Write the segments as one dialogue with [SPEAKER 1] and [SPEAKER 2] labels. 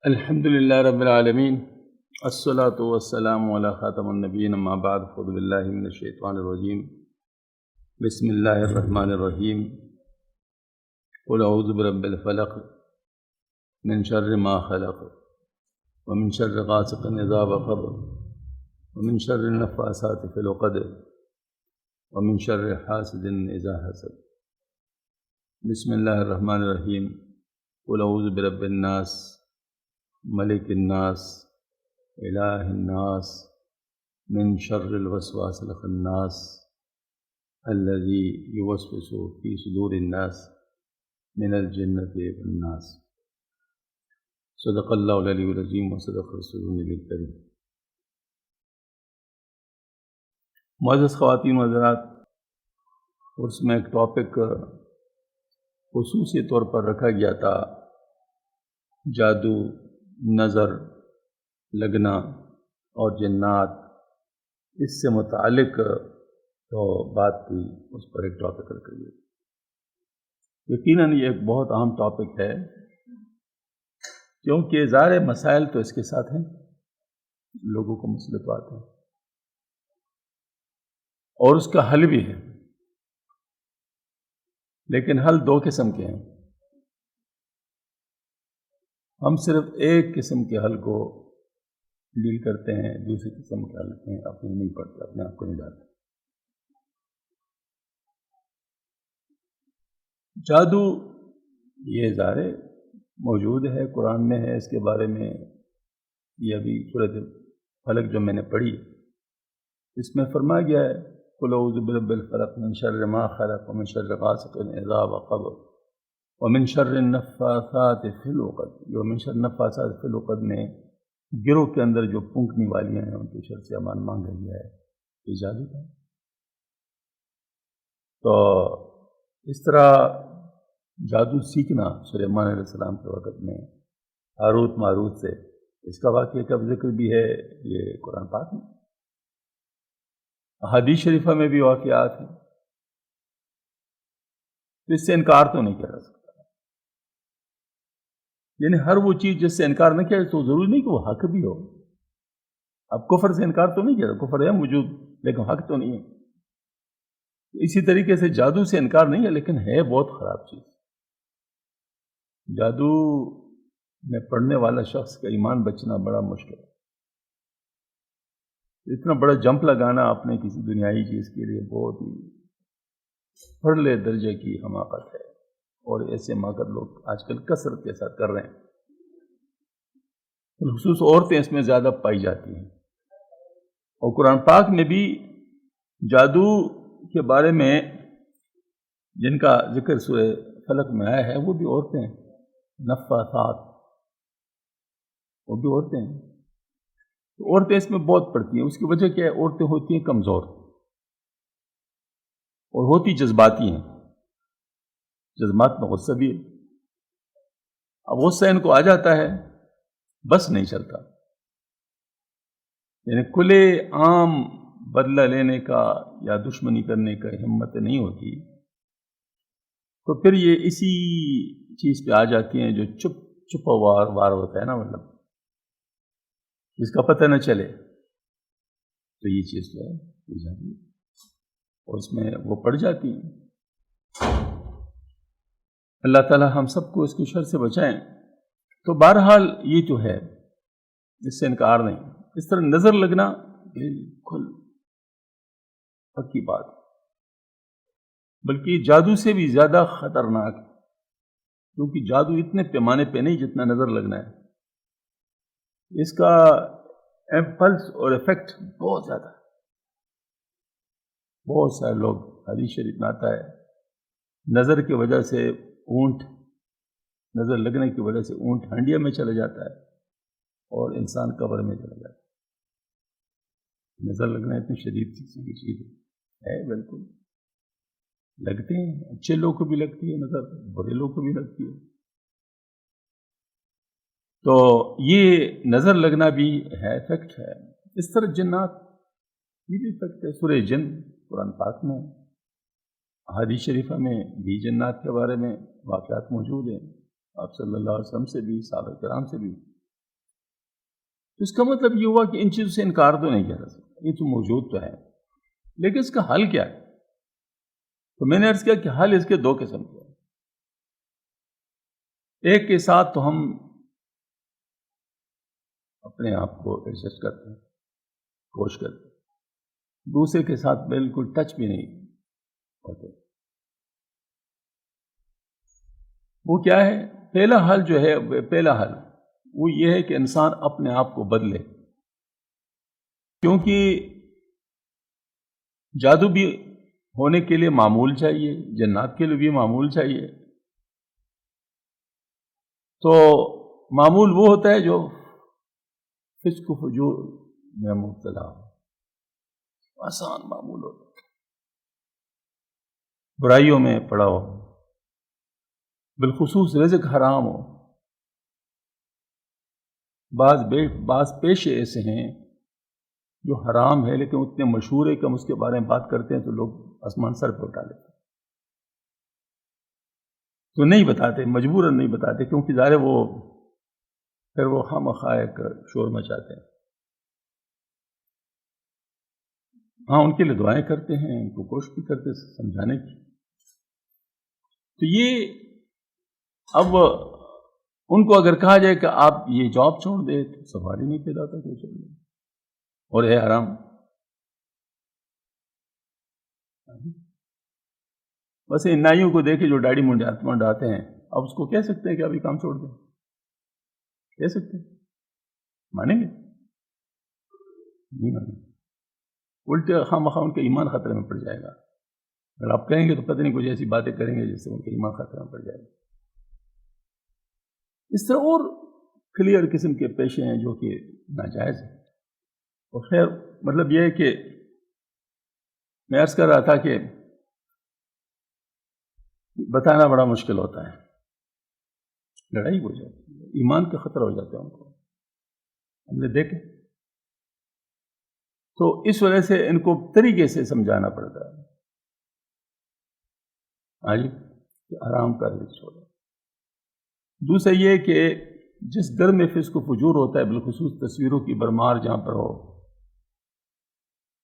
[SPEAKER 1] الحمد للہ رب العالمین الصلاۃ والسلام علی خاتم النبیین اما بعد اعوذ باللہ من الشیطان الرجیم بسم اللہ الرحمن الرحیم قل اعوذ برب الفلق من شر ما خلق ومن شر غاسق اذا وقب ومن شر النفاثات فی العقد ومن شر حاسد اذا حسد بسم اللہ الرحمن الرحیم قل اعوذ برب الناس ملک الناس الہ الناس من شر الوسواس الخناس الذي يوسوس في صدور الناس من الجنة والناس صدق اللہ العلی العظیم وصدق رسول النبی الکریم۔ معزز خواتین و حضرات، اس میں ایک ٹاپک خصوصی طور پر رکھا گیا تھا، جادو، نظر لگنا اور جنات، اس سے متعلق تو بات تھی، اس پر ایک ٹاپک رکھ گیا۔ یقیناً یہ ایک بہت اہم ٹاپک ہے، کیونکہ ظاہر مسائل تو اس کے ساتھ ہیں، لوگوں کو مسئلے تو آتے ہیں اور اس کا حل بھی ہے، لیکن حل دو قسم کے ہیں۔ ہم صرف ایک قسم کے حل کو ڈیل کرتے ہیں، دوسری قسم کے حل ہیں اپنے نہیں پڑھتے، اپنے آپ کو نہیں ڈالتے۔ جادو یہ ظاہر موجود ہے، قرآن میں ہے، اس کے بارے میں یہ ابھی سورۃ فلق جو میں نے پڑھی، اس میں فرمایا گیا ہے قل اعوذ برب الفلق من شر ما خلق ومن شر غاسق اذا وقب ومن شر النفاثات فی العقد۔ جو من شر النفاثات فی العقد میں گروہ کے اندر جو پھونکنے والیاں ہیں ان کے شر سے امان مانگا گیا ہے، یہ جادو ہے۔ تو اس طرح جادو سیکھنا سلیمان علیہ السلام کے وقت میں ہاروت ماروت سے، اس کا واقعہ کا ذکر بھی ہے یہ قرآن پاک میں، احادیث شریفہ میں بھی واقعات ہیں، تو اس سے انکار تو نہیں کیا جا سکتا۔ یعنی ہر وہ چیز جس سے انکار نہ کیا تو ضروری نہیں کہ وہ حق بھی ہو۔ اب کفر سے انکار تو نہیں کیا، کفر ہے موجود لیکن حق تو نہیں ہے۔ اسی طریقے سے جادو سے انکار نہیں ہے، لیکن ہے بہت خراب چیز۔ جادو میں پڑھنے والا شخص کا ایمان بچنا بڑا مشکل ہے۔ اتنا بڑا جمپ لگانا اپنے کسی دنیائی چیز کے لیے بہت ہی پرلے درجے کی حماقت ہے، اور ایسے حماقت لوگ آج کل کثرت کے ساتھ کر رہے ہیں، خصوص عورتیں اس میں زیادہ پائی جاتی ہیں۔ اور قرآن پاک میں بھی جادو کے بارے میں جن کا ذکر سورہ فلق میں آیا ہے وہ بھی عورتیں ہیں، نفاثات، وہ بھی عورتیں ہیں۔ تو عورتیں اس میں بہت پڑتی ہیں، اس کی وجہ کیا ہے؟ عورتیں ہوتی ہیں کمزور اور ہوتی جذباتی ہیں، جذبات میں غصہ بھی ہے۔ اب غصہ ان کو آ جاتا ہے، بس نہیں چلتا، یعنی کھلے عام بدلہ لینے کا یا دشمنی کرنے کا ہمت نہیں ہوتی، تو پھر یہ اسی چیز پہ آ جاتی ہیں جو چھپا وار ہوتا ہے نا، مطلب جس کا پتہ نہ چلے، تو یہ چیز جو ہے یہ جاتی ہے اور اس میں وہ پڑ جاتی ہیں۔ اللہ تعالی ہم سب کو اس کے شر سے بچائیں۔ تو بہرحال یہ تو ہے، اس سے انکار نہیں۔ اس طرح نظر لگنا بالکل پکی بات، بلکہ جادو سے بھی زیادہ خطرناک ہے، کیونکہ جادو اتنے پیمانے پہ نہیں جتنا نظر لگنا ہے، اس کا امپلس اور ایفیکٹ بہت زیادہ ہے۔ بہت سارے لوگ، حدیث شریف میں آتا ہے، نظر کی وجہ سے اونٹ، نظر لگنے کی وجہ سے اونٹ ہنڈیا میں چلا جاتا ہے اور انسان قبر میں چلا جاتا ہے۔ نظر لگنا اتنی شدید چیز ہے، بالکل لگتے ہیں، اچھے لوگ کو بھی لگتی ہے نظر، برے لوگ کو بھی لگتی ہے۔ تو یہ نظر لگنا بھی ہے، ایفیکٹ ہے۔ اس طرح جنات، یہ بھی ایفیکٹ ہے۔ سورہ جن قرآن پاک میں، احادیث شریفہ میں بھی جنات کے بارے میں واقعات موجود ہیں، آپ صلی اللہ علیہ وسلم سے بھی، صحابہ کرام سے بھی تو اس کا مطلب یہ ہوا کہ ان چیزوں سے انکار تو نہیں کیا جا سکتا، یہ تو موجود تو ہے، لیکن اس کا حل کیا ہے؟ تو میں نے عرض کیا کہ حل اس کے دو قسم کے ہیں۔ ایک کے ساتھ تو ہم اپنے آپ کو ایڈجسٹ کرتے ہیں، کوشش کرتے ہیں، دوسرے کے ساتھ بالکل ٹچ بھی نہیں ہوتے۔ وہ کیا ہے؟ پہلا حل جو ہے، پہلا حل وہ یہ ہے کہ انسان اپنے آپ کو بدلے، کیونکہ جادو بھی ہونے کے لیے معمول چاہیے، جنات کے لیے بھی معمول چاہیے۔ تو معمول وہ ہوتا ہے جو فسق و فجور میں مبتلا ہو، آسان معمول ہوتا ہے، برائیوں میں پڑا ہو، بالخصوص رزق حرام ہو۔ بعض پیشے ایسے ہیں جو حرام ہے لیکن اتنے مشہور ہے کہ ہم اس کے بارے میں بات کرتے ہیں تو لوگ آسمان سر پہ اٹھا لیتے ہیں، تو نہیں بتاتے، مجبوراً نہیں بتاتے، کیونکہ ظاہر وہ پھر وہ خواہ شور مچاتے ہیں۔ ہاں، ان کے لیے دعائیں کرتے ہیں، ان کو کوشش بھی کرتے ہیں سمجھانے کی۔ تو یہ اب ان کو اگر کہا جائے کہ آپ یہ جاب چھوڑ دیں تو سوال ہی نہیں پیدا ہوتا کوئی چھوڑ دیں، اور ہے حرام۔ بس ان نائیوں کو دیکھے جو داڑھی منڈاتے ہیں، اب اس کو کہہ سکتے ہیں کہ اب یہ کام چھوڑ دیں؟ کہہ سکتے ہیں؟ مانیں گے؟ نہیں مانیں گے، الٹے خواہ ان کا ایمان خطرے میں پڑ جائے گا۔ اگر آپ کہیں گے تو پتہ نہیں کچھ ایسی باتیں کریں گے جس سے ان کا ایمان خطرے میں پڑ جائے گا۔ اس طرح اور کلیئر قسم کے پیشے ہیں جو کہ ناجائز ہیں۔ اور خیر مطلب یہ ہے کہ میں عرض کر رہا تھا کہ بتانا بڑا مشکل ہوتا ہے، لڑائی ہو جاتی ہے، ایمان کا خطرہ ہو جاتا ہے ان کو، ہم نے دیکھے۔ تو اس وجہ سے ان کو طریقے سے سمجھانا پڑتا ہے، ہاں جی، کہ آرام کا رزق چھوڑو۔ دوسرا یہ کہ جس گھر میں فسق و فجور ہوتا ہے، بالخصوص تصویروں کی برمار جہاں پر ہو،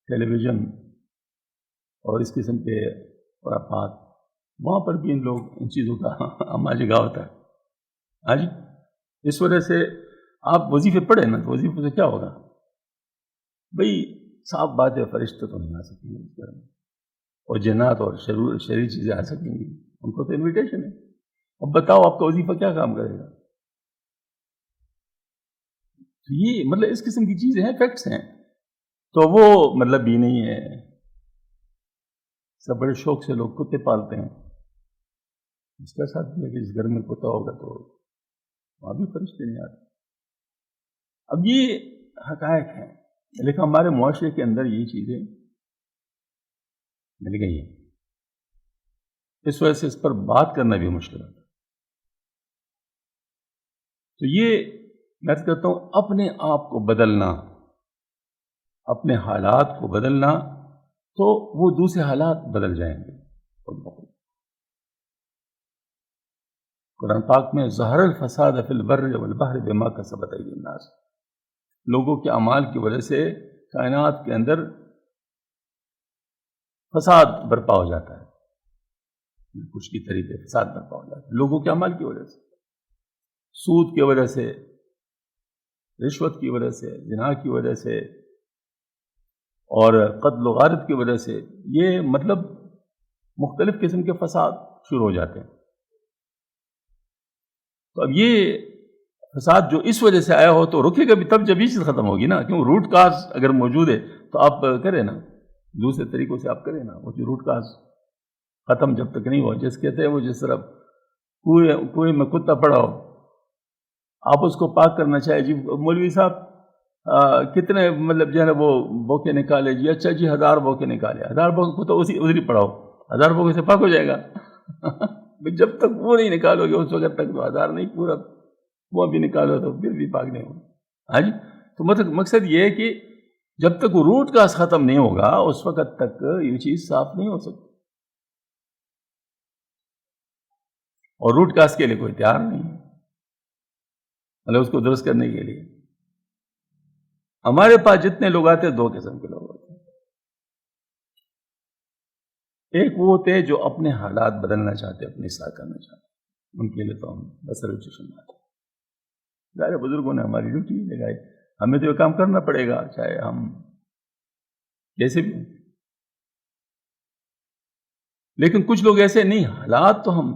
[SPEAKER 1] ٹیلی ویژن اور اس قسم کے خرافات، وہاں پر بھی ان لوگ ان چیزوں کا عامہ جگہ ہوتا ہے، ہاں جی۔ اس وجہ سے آپ وظیفے پڑھیں نا، تو وظیفے سے کیا ہوگا بھئی؟ صاف بات ہے، فرشتے تو نہیں آ سکیں گے اس گھر میں، اور جنات اور شرعی چیزیں آ سکیں گی، ان کو تو انویٹیشن ہے۔ اب بتاؤ آپ کا وظیفہ کیا کام کرے گا؟ تو یہ مطلب اس قسم کی چیزیں ہیں، فیکٹس ہیں، تو وہ مطلب بھی نہیں ہے۔ سب بڑے شوق سے لوگ کتے پالتے ہیں، اس کا ساتھ بھی ہے کہ جس گھر میں کتا ہوگا تو وہاں بھی فرشتے نہیں آتے۔ اب یہ حقائق ہیں، لیکن ہمارے معاشرے کے اندر یہ چیزیں مل گئی ہیں، اس وجہ سے اس پر بات کرنا بھی مشکل ہے۔ تو یہ میں کہتا ہوں، اپنے آپ کو بدلنا، اپنے حالات کو بدلنا، تو وہ دوسرے حالات بدل جائیں گے۔ قرآن پاک میں ظہر الفساد فی البر والبحر بما کسبت ایدی الناس، لوگوں کے اعمال کی وجہ سے کائنات کے اندر فساد برپا ہو جاتا ہے، کچھ کی طریقے فساد برپا ہو جاتا ہے لوگوں کے اعمال کی وجہ سے، سود کی وجہ سے، رشوت کی وجہ سے، زنا کی وجہ سے، اور قتل و غارت کی وجہ سے، یہ مطلب مختلف قسم کے فساد شروع ہو جاتے ہیں۔ تو اب یہ فساد جو اس وجہ سے آیا ہو تو رکے گا بھی تب جب یہ چیز ختم ہوگی نا، کیوں روٹ کاز اگر موجود ہے تو آپ کریں نا، دوسرے طریقوں سے آپ کریں نا، وہ جو روٹ کاز ختم جب تک نہیں ہو، جس کہتے ہیں وہ جس طرح کنویں میں کتا پڑا ہو، آپ اس کو پاک کرنا چاہے، جی مولوی صاحب کتنے مطلب جو ہے نا وہ بوکے نکالے، جی اچھا جی 1000 بوکے نکالے، 1000 بوکے کو تو ادھر ہی پڑاؤ، 1000 بوکے سے پاک ہو جائے گا۔ جب تک وہ نہیں نکالو گے اس وقت تک تو 1000 نہیں پورا، وہ بھی نکالو تو پھر بھی پاک نہیں ہوگا، ہاں جی۔ تو مقصد یہ ہے کہ جب تک وہ روٹ کاز ختم نہیں ہوگا اس وقت تک یہ چیز صاف نہیں ہو سکتی، اور روٹ کاز کے لیے کوئی تیار نہیں ہے، مطلب اس کو درست کرنے کے لیے۔ ہمارے پاس جتنے لوگ آتے دو قسم کے لوگ ہوتے ہیں. ایک وہ ہوتے ہیں جو اپنے حالات بدلنا چاہتے ہیں، اپنی اصلاح کرنا چاہتے ہیں، ان کے لیے تو ہم بسر چشم آتے ہیں. ظاہر بزرگوں نے ہماری ڈیوٹی لگائی، ہمیں تو یہ کام کرنا پڑے گا چاہے ہم جیسے بھی. لیکن کچھ لوگ ایسے نہیں، حالات تو ہم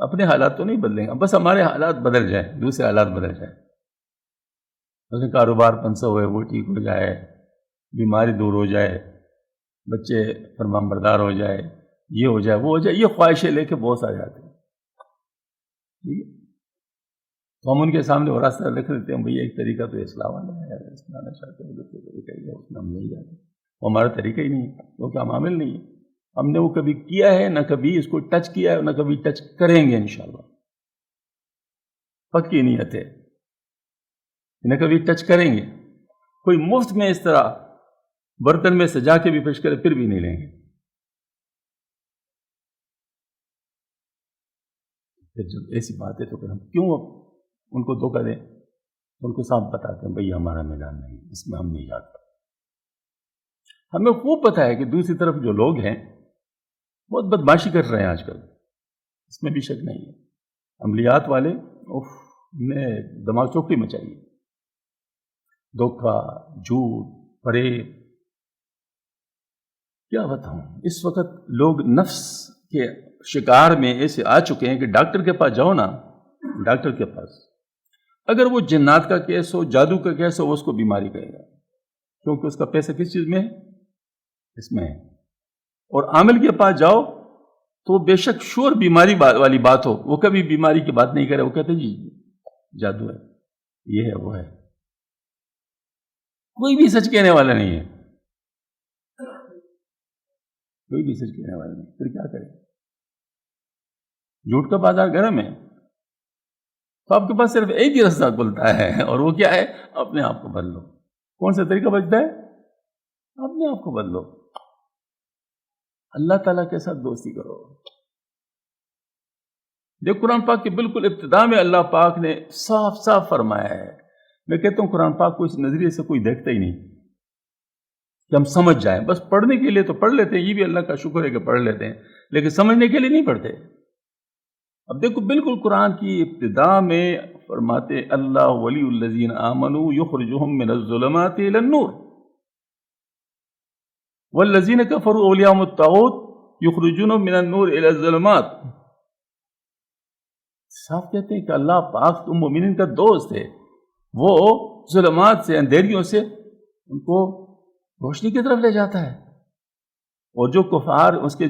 [SPEAKER 1] اپنے حالات تو نہیں بدلیں گے، بس ہمارے حالات بدل جائیں، دوسرے حالات بدل جائیں. مثلا کاروبار پنسا ہوئے وہ ٹھیک ہو جائے، بیماری دور ہو جائے، بچے فرمان بردار ہو جائے، یہ ہو جائے وہ ہو جائے، یہ خواہشیں لے کے بہت سارے آتے ہیں. ٹھیک ہے، تو ہم ان کے سامنے وہ راستہ لکھ دیتے ہیں، بھئی ایک طریقہ تو اصلاح والا ہے، اصلاح چاہتے ہیں دوسرے طریقہ ہی ہے، اس میں ہم نہیں جاتے. وہ ہمارا طریقہ ہی نہیں ہے، کیونکہ ہم عامل نہیں ہے. ہم نے وہ کبھی کیا ہے نہ کبھی اس کو ٹچ کیا ہے، نہ کبھی ٹچ کریں گے انشاءاللہ. پکی نیت ہے، نہ کبھی ٹچ کریں گے. کوئی مفت میں اس طرح برتن میں سجا کے بھی پیش کرے پھر بھی نہیں لیں گے. پھر جب ایسی بات ہے تو پھر ہم کیوں ان کو دھوکہ دیں؟ ان کو صاف بتاتے ہیں بھئی ہمارا میدان نہیں، اس میں ہم نہیں جاتے. ہمیں خوب پتہ ہے کہ دوسری طرف جو لوگ ہیں بہت بدماشی کر رہے ہیں آج کل، اس میں بھی شک نہیں ہے. عملیات والے نے دماغ چوکٹی مچائی، دھوکہ، جھوٹ، فریب. کیا بتاؤں، اس وقت لوگ نفس کے شکار میں ایسے آ چکے ہیں کہ ڈاکٹر کے پاس جاؤ نا، ڈاکٹر کے پاس اگر وہ جنات کا کیس ہو، جادو کا کیس ہو، وہ اس کو بیماری کہے گا، کیونکہ اس کا پیسہ کس چیز میں ہے؟ اس میں ہے. اور عامل کے پاس جاؤ تو بے شک شور بیماری والی بات ہو، وہ کبھی بیماری کی بات نہیں کرے، وہ کہتے جی جادو ہے، یہ ہے وہ ہے. کوئی بھی سچ کہنے والا نہیں ہے، کوئی بھی سچ کہنے والا نہیں. پھر کیا کرے؟ جھوٹ کا بازار گرم ہے، تو آپ کے پاس صرف ایک ہی راستہ کھلتا ہے، اور وہ کیا ہے؟ اپنے آپ کو بدلو. کون سا طریقہ بچتا ہے؟ اپنے آپ کو بدلو. اللہ تعالیٰ کے ساتھ دوستی کرو. دیکھ قرآن پاک کے بالکل ابتدا میں اللہ پاک نے صاف صاف فرمایا ہے. میں کہتا ہوں قرآن پاک کو اس نظریے سے کوئی دیکھتا ہی نہیں کہ ہم سمجھ جائیں. بس پڑھنے کے لیے تو پڑھ لیتے ہیں، یہ بھی اللہ کا شکر ہے کہ پڑھ لیتے ہیں، لیکن سمجھنے کے لیے نہیں پڑھتے. اب دیکھو بالکل قرآن کی ابتدا میں فرماتے اللہ ولی الذین آمنوا یخرجہم من الظلمات الی النور والذین کفروا اولیاءہم الطاغوت یخرجونہم من النور الی الظلمات. صاف کہتے ہیں کہ اللہ پاک تو مومنین کا دوست ہے، وہ ظلمات سے، اندھیریوں سے ان کو روشنی کی طرف لے جاتا ہے. اور جو کفار اس کے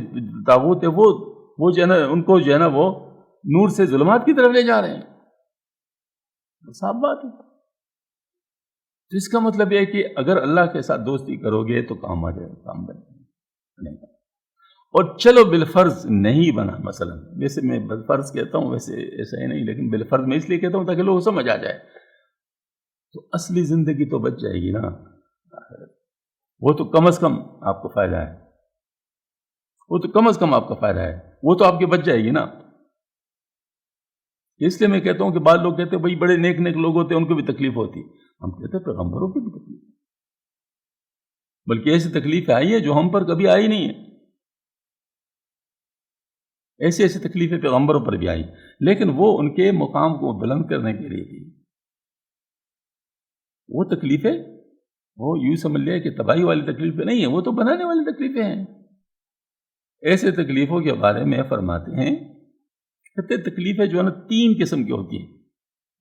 [SPEAKER 1] طاغوت ہے وہ جو ہے نا ان کو جو ہے نا وہ نور سے ظلمات کی طرف لے جا رہے ہیں. صاف بات ہے. تو اس کا مطلب یہ ہے کہ اگر اللہ کے ساتھ دوستی کرو گے تو کام آ جائے گا، کام بنے گا. اور چلو بالفرض نہیں بنا، مثلا ویسے میں بالفرض کہتا ہوں، ویسے ایسا ہی نہیں، لیکن بالفرض میں اس لیے کہتا ہوں تاکہ لوگ سمجھ آ جائے، تو اصلی زندگی تو بچ جائے گی نا. وہ تو کم از کم آپ کو فائدہ ہے، وہ تو کم از کم آپ کا فائدہ ہے، وہ تو آپ کی بچ جائے گی نا. اس لیے میں کہتا ہوں کہ بعض لوگ کہتے ہیں بھائی بڑے نیک نیک لوگ ہوتے ہیں ان کو بھی تکلیف ہوتی. ہم کہتے ہیں پیغمبروں کی بھی تکلیف، بلکہ ایسی تکلیفیں آئی ہیں جو ہم پر کبھی آئی نہیں ہے. ایسی ایسی تکلیفیں پیغمبروں پر بھی آئی، لیکن وہ ان کے مقام کو بلند کرنے کے لیے تھی. وہ تکلیفیں وہ یوں سمجھ لیا کہ تباہی والی تکلیفیں نہیں ہیں، وہ تو بنانے والی تکلیفیں ہیں. ایسے تکلیفوں کے بارے میں فرماتے ہیں کہتے تکلیفیں جو ہے نا 3 قسم کی ہوتی ہیں.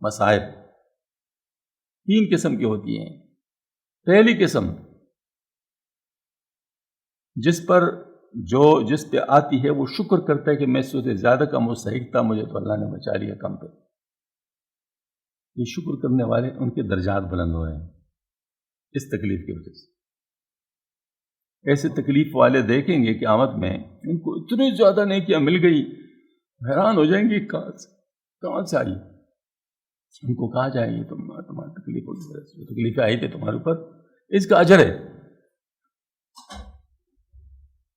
[SPEAKER 1] مصائب 3 قسم کی ہوتی ہیں. پہلی قسم جس پہ آتی ہے وہ شکر کرتا ہے کہ میں اس سے زیادہ کا مستحق تھا، مجھے تو اللہ نے بچا لیا کم پہ. یہ شکر کرنے والے ان کے درجات بلند ہو رہے ہیں اس تکلیف کی وجہ سے. ایسے تکلیف والے دیکھیں گے قیامت میں ان کو اتنی زیادہ نیکیاں مل گئی، حیران ہو جائیں گے کہاں سے آئی. ان کو کہا جائے گی تمہاری تکلیفوں کی وجہ سے تکلیفیں آئی تھی تمہارے اوپر، اس کا اجر ہے.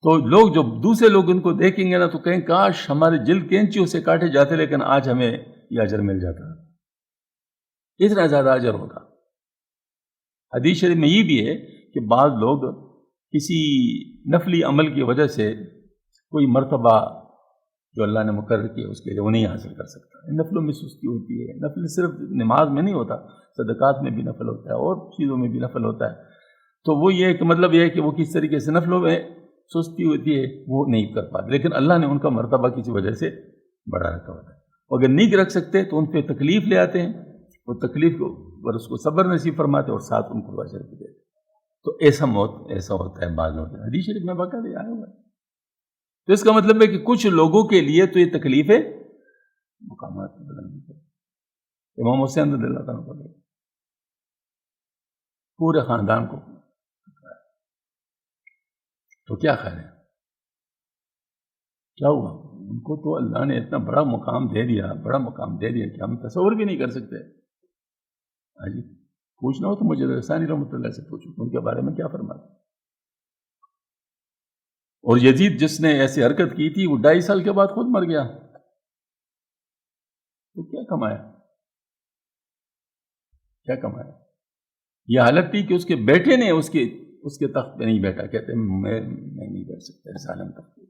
[SPEAKER 1] تو لوگ جو دوسرے لوگ ان کو دیکھیں گے نا تو کہیں کاش ہمارے جلد کینچیوں سے کاٹے جاتے، لیکن آج ہمیں یہ اجر مل جاتا، اتنا زیادہ اجر ہوتا. حدیث شریف میں یہ بھی ہے کہ بعض لوگ کسی نفلی عمل کی وجہ سے کوئی مرتبہ جو اللہ نے مقرر کیا اس کے لیے وہ نہیں حاصل کر سکتا. نفلوں میں سستی ہوتی ہے. نفل صرف نماز میں نہیں ہوتا، صدقات میں بھی نفل ہوتا ہے اور چیزوں میں بھی نفل ہوتا ہے. تو وہ یہ کہ مطلب یہ ہے کہ وہ کس طریقے سے نفلوں میں سستی ہوتی ہے وہ نہیں کر پاتے، لیکن اللہ نے ان کا مرتبہ کسی وجہ سے بڑھا رکھا ہوتا ہے. اگر نہیں رکھ سکتے تو ان پہ تکلیف لے آتے ہیں، وہ تکلیف کو اور اس کو صبر نصیب فرماتے اور ساتھ ان کو اجر بھی دیتے. تو ایسا ہوتا ہے بعض لوگوں. حدیث شریف میں باقاعدہ آیا ہوا ہے. تو اس کا مطلب ہے کہ کچھ لوگوں کے لیے تو یہ تکلیف ہے مقامات کی بلندی پر. امام حسین رضی اللہ تعالیٰ عنہ پورے خاندان کو تو کیا خیر ہے، کیا ہوا؟ ان کو تو اللہ نے اتنا بڑا مقام دے دیا کہ ہم تصور بھی نہیں کر سکتے. جی پوچھنا ہو تو مجھے رسانی رحمۃ اللہ سے پوچھو ان کے بارے میں کیا فرماتے. اور یزید جس نے ایسی حرکت کی تھی وہ 2.5 سال کے بعد خود مر گیا. تو کیا کمایا؟ یہ حالت تھی کہ اس کے بیٹے نے اس کے تخت پہ نہیں بیٹھا. کہتے میں نہیں بیٹھ سکتا ظالم تخت پہ.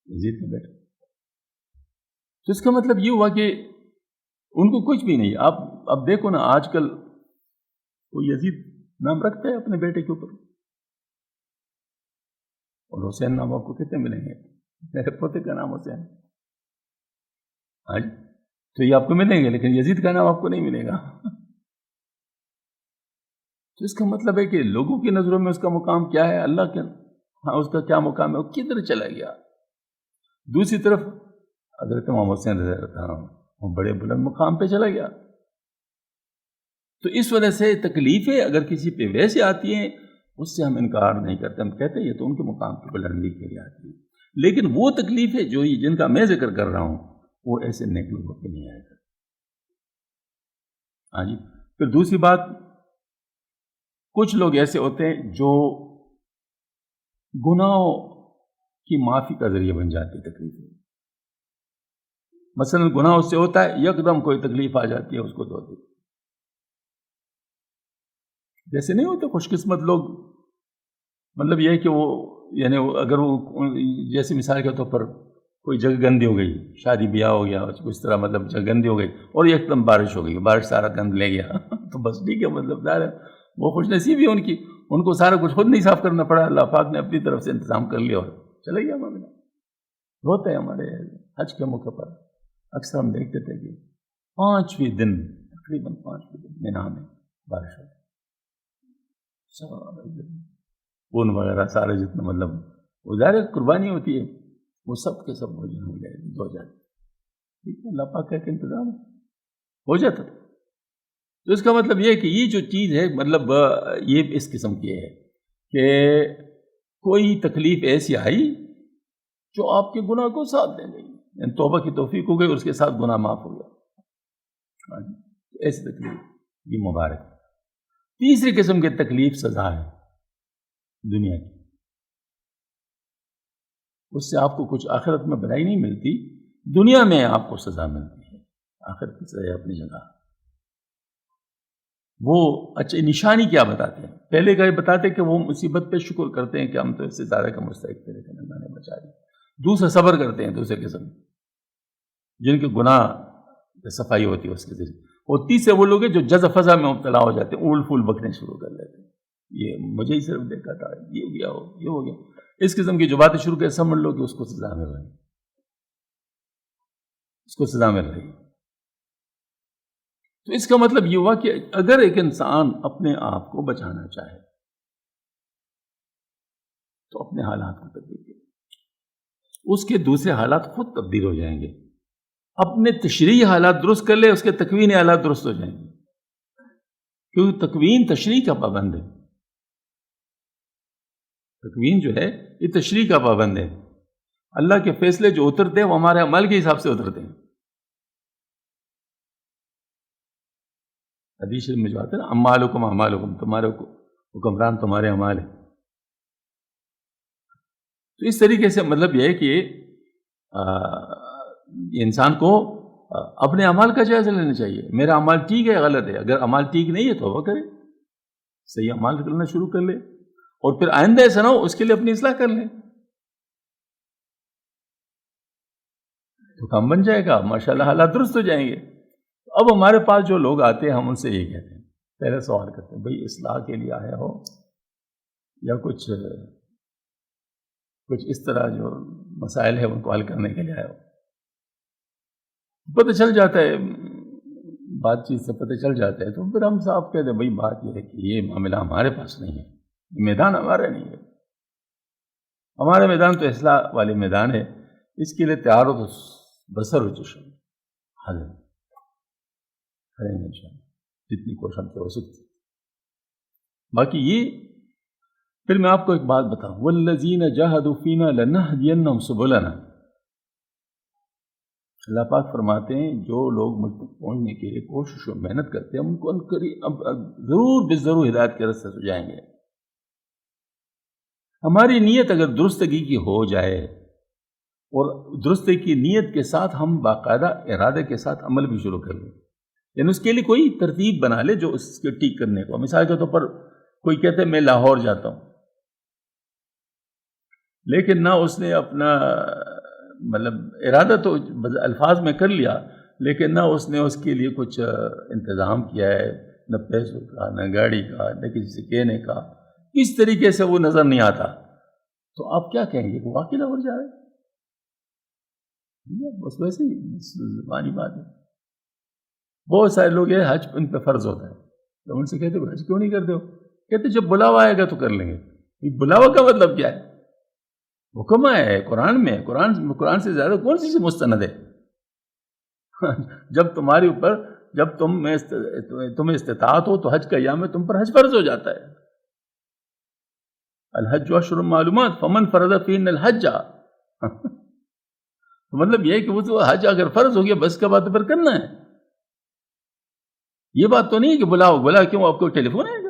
[SPEAKER 1] یزید نے بیٹھا. تو اس کا مطلب یہ ہوا کہ ان کو کچھ بھی نہیں. اب دیکھو نا آج کل وہ یزید نام رکھتا ہے اپنے بیٹے کے اوپر، اور حسین نام آپ کو کتنے ملیں گے؟ میرے پوتے کا نام حسین. آج تو یہ آپ کو ملیں گے لیکن یزید کا نام آپ کو نہیں ملے گا. تو اس کا مطلب ہے کہ لوگوں کی نظروں میں اس کا مقام کیا ہے، اللہ کے ہاں اس کا کیا مقام ہے، وہ کدھر چلا گیا. دوسری طرف حضرت امام حسین رضی اللہ عنہ وہ بڑے بلند مقام پہ چلا گیا. تو اس وجہ سے تکلیفیں اگر کسی پہ ویسے آتی ہیں اس سے ہم انکار نہیں کرتے. ہم کہتے ہیں یہ تو ان کے مقام کی بلندی کے لیے آتی ہے. لیکن وہ تکلیفیں جو جن کا میں ذکر کر رہا ہوں وہ ایسے نیک لوگوں پہ نہیں آئے گا. ہاں جی. پھر دوسری بات، کچھ لوگ ایسے ہوتے ہیں جو گناہوں کی معافی کا ذریعہ بن جاتی ہے تکلیفیں. مثلا گناہ اس سے ہوتا ہے یکدم کوئی تکلیف آ جاتی ہے اس کو دھو دیتی. جیسے نہیں ہوتے خوش قسمت لوگ، مطلب یہ ہے کہ وہ یعنی اگر وہ جیسے مثال کے طور پر کوئی جگہ گندی ہو گئی، شادی بیاہ ہو گیا اس طرح، مطلب جگہ گندی ہو گئی اور ایک دم بارش ہو گئی، بارش سارا گند لے گیا تو بس ٹھیک ہے، مطلب ظاہر ہے وہ خوش نصیبی ہے ان کو سارا کچھ خود نہیں صاف کرنا پڑا، اللہ پاک نے اپنی طرف سے انتظام کر لیا اور چلے گیا معاملہ. ہوتا ہے ہمارے حج کے موقع پر اکثر ہم دیکھتے تھے کہ 5ویں دن تقریباً 5ویں دن مینا میں بارش ہو گئی، خون وغیرہ سارے جتنا مطلب وہ ظاہر قربانی ہوتی ہے وہ سب کے سب ہو جاتے. اللہ پاک کا انتظام ہو جاتا تھا. تو اس کا مطلب یہ ہے کہ یہ جو چیز ہے مطلب یہ اس قسم کی ہے کہ کوئی تکلیف ایسی آئی جو آپ کے گناہ کو ساتھ دے گئی، یعنی توبہ کی توفیق ہو گئی اور اس کے ساتھ گناہ معاف ہو گیا. ایسی تکلیف یہ مبارک. تیسری قسم کی تکلیف سزا ہے دنیا کی. اس سے آپ کو کچھ آخرت میں بھلائی نہیں ملتی، دنیا میں آپ کو سزا ملتی ہے. آخرت کی سزا اپنی جگہ. وہ اچھا نشانی کیا بتاتے ہیں؟ پہلے کا یہ بتاتے کہ وہ مصیبت پہ شکر کرتے ہیں کہ ہم تو اس سے زیادہ کا مستحق تھے لیکن اللہ نے بچا دیا. دوسرا صبر کرتے ہیں، دوسرے قسم جن کے گناہ صفائی ہوتی ہے اس کے ذریعے. اور تیسرے وہ لوگ ہیں جو جز فضا میں مبتلا ہو جاتے ہیں، اول پھول بکنے شروع کر لیتے ہیں. یہ مجھے ہی صرف دیکھا تھا، یہ ہو گیا یہ ہو گیا، اس قسم کی جو باتیں شروع کر سمجھ لو کہ اس کو سزا مل رہی ہے، اس کو سزا مل رہی ہے. تو اس کا مطلب یہ ہوا کہ اگر ایک انسان اپنے آپ کو بچانا چاہے تو اپنے حالات کو تبدیل کرے، اس کے دوسرے حالات خود تبدیل ہو جائیں گے. اپنے تشریحی حالات درست کر لے، اس کے تکوینی حالات درست ہو جائیں گے، کیونکہ تکوین تشریح کا پابند ہے. تکوین جو ہے یہ تشریح کا پابند ہے. اللہ کے فیصلے جو اترتے ہیں وہ ہمارے عمل کے حساب سے اترتے ہیں. حدیث میں جو آتا ہے نا اعمالکم اعمالکم، تمہارے حکمران تمہارے اعمال ہیں. تو اس طریقے سے مطلب یہ ہے کہ انسان کو اپنے اعمال کا جائزہ لینا چاہیے. میرا اعمال ٹھیک ہے غلط ہے؟ اگر اعمال ٹھیک نہیں ہے توبہ کرے, صحیح اعمال کرنا شروع کر لے, اور پھر آئندہ ایسا نہ ہو اس کے لیے اپنی اصلاح کر لیں تو کام بن جائے گا, ماشاءاللہ حالات درست ہو جائیں گے. اب ہمارے پاس جو لوگ آتے ہیں ہم ان سے یہی کہتے ہیں, پہلے سوال کرتے ہیں بھئی اصلاح کے لیے آیا ہو یا کچھ اس طرح جو مسائل ہے ان کو حل کرنے کے لیے آیا ہو. پتہ چل جاتا ہے, بات چیت سے پتہ چل جاتا ہے, تو پھر ہم صاحب کہتے ہیں بھئی بات یہ ہے کہ یہ معاملہ ہمارے پاس نہیں ہے, میدان ہمارا نہیں ہے, ہمارا میدان تو اصلاح والے میدان ہے, اس کے لیے تیار ہو تو بسر ہو چشم حل کریں گے انشاءاللہ جتنی کوشش ہم سے ہو سکتی. باقی یہ پھر میں آپ کو ایک بات بتاؤں, والذین جاہدوا فینا لنہدینہم سبلنا. اللہ پاک فرماتے ہیں جو لوگ مجھ تک پہنچنے کے لیے کوشش و محنت کرتے ہیں ہم ان کو ضرور بضرور ہدایت کے راستے سے جائیں گے. ہماری نیت اگر درستگی کی ہو جائے اور درستگی کی نیت کے ساتھ ہم باقاعدہ ارادے کے ساتھ عمل بھی شروع کر لیں, یعنی اس کے لیے کوئی ترتیب بنا لے جو اس کے ٹھیک کرنے کو. مثال کے طور پر کوئی کہتے ہے میں لاہور جاتا ہوں, لیکن نہ اس نے اپنا مطلب ارادہ تو الفاظ میں کر لیا, لیکن نہ اس نے اس کے لیے کچھ انتظام کیا ہے, نہ پیسوں کا, نہ گاڑی کا, نہ کسی سے کہنے کا, اس طریقے سے وہ نظر نہیں آتا, تو آپ کیا کہیں گے کہ واقعی لاہور جا رہے ہیں؟ بس ویسے ہی زبانی بات ہے. بہت سارے لوگ یہ حج ان پہ فرض ہوتا ہے, تو ان سے کہتے ہیں حج کیوں نہیں کرتے ہو؟ کہتے جب بلاوا آئے گا تو کر لیں گے. بلاوا کا مطلب کیا ہے؟ حکم ہے قرآن میں, قرآن سے زیادہ کون سی مستند ہے؟ جب تمہارے اوپر جب تمہیں استطاعت ہو تو حج کا ایام میں تم پر حج فرض ہو جاتا ہے. الحج اشہر معلومات فمن فرض فیہن الحج. مطلب یہ ہے کہ وہ تو حج اگر فرض ہو گیا بس کا بات پر کرنا ہے. یہ بات تو نہیں کہ بلا کیوں آپ کو ٹیلی فون آئے گا.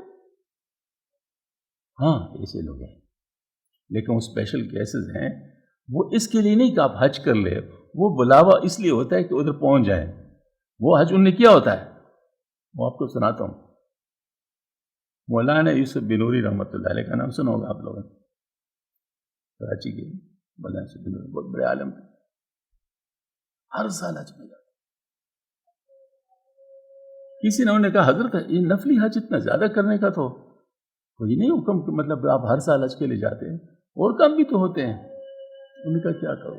[SPEAKER 1] ہاں ایسے لوگ ہیں, لیکن وہ اسپیشل کیسز ہیں, وہ اس کے لیے نہیں کہ آپ حج کر لے, وہ بلاوا اس لیے ہوتا ہے کہ ادھر پہنچ جائیں. وہ حج انہوں نے کیا ہوتا ہے, وہ آپ کو سناتا ہوں. مولانا یوسف بنوری رحمۃ اللہ علیہ کا نام سنا ہوگا آپ لوگوں نے, کراچی کے مولانا یوسف بنوری بہت بڑے عالم تھے. ہر سال حج میں جاتے. کسی نے انہوں نے کہا حضرت یہ نفلی حج اتنا زیادہ کرنے کا تو کوئی نہیں حکم, مطلب آپ ہر سال حج کے لیے جاتے ہیں, اور کام بھی تو ہوتے ہیں. انہوں نے کہا کیا کرو,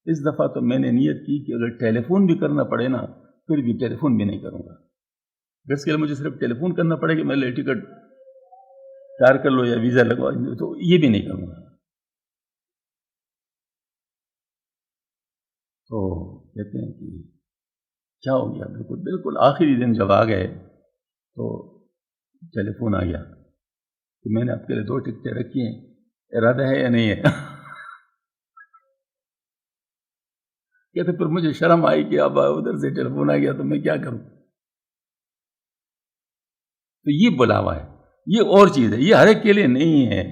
[SPEAKER 1] اس دفعہ تو میں نے نیت کی کہ اگر ٹیلی فون بھی کرنا پڑے نا پھر بھی ٹیلی فون بھی نہیں کروں گا. اس کے لیے مجھے صرف ٹیلی فون کرنا پڑے کہ میں ٹکٹ تیار کر لو یا ویزا لگوا, تو یہ بھی نہیں کروں گا. تو کہتے ہیں کہ کیا ہو گیا, بالکل آخری دن جب آ گئے تو ٹیلی فون آ گیا کہ میں نے آپ کے لیے 2 ٹکٹیں رکھی ہیں, ارادہ ہے یا نہیں ہے؟ کہتے پھر مجھے شرم آئی کہ اب ادھر سے ٹیلی فون آ گیا تو میں کیا کروں. تو یہ بلاوا ہے, یہ اور چیز ہے, یہ ہر ایک کے لیے نہیں ہے.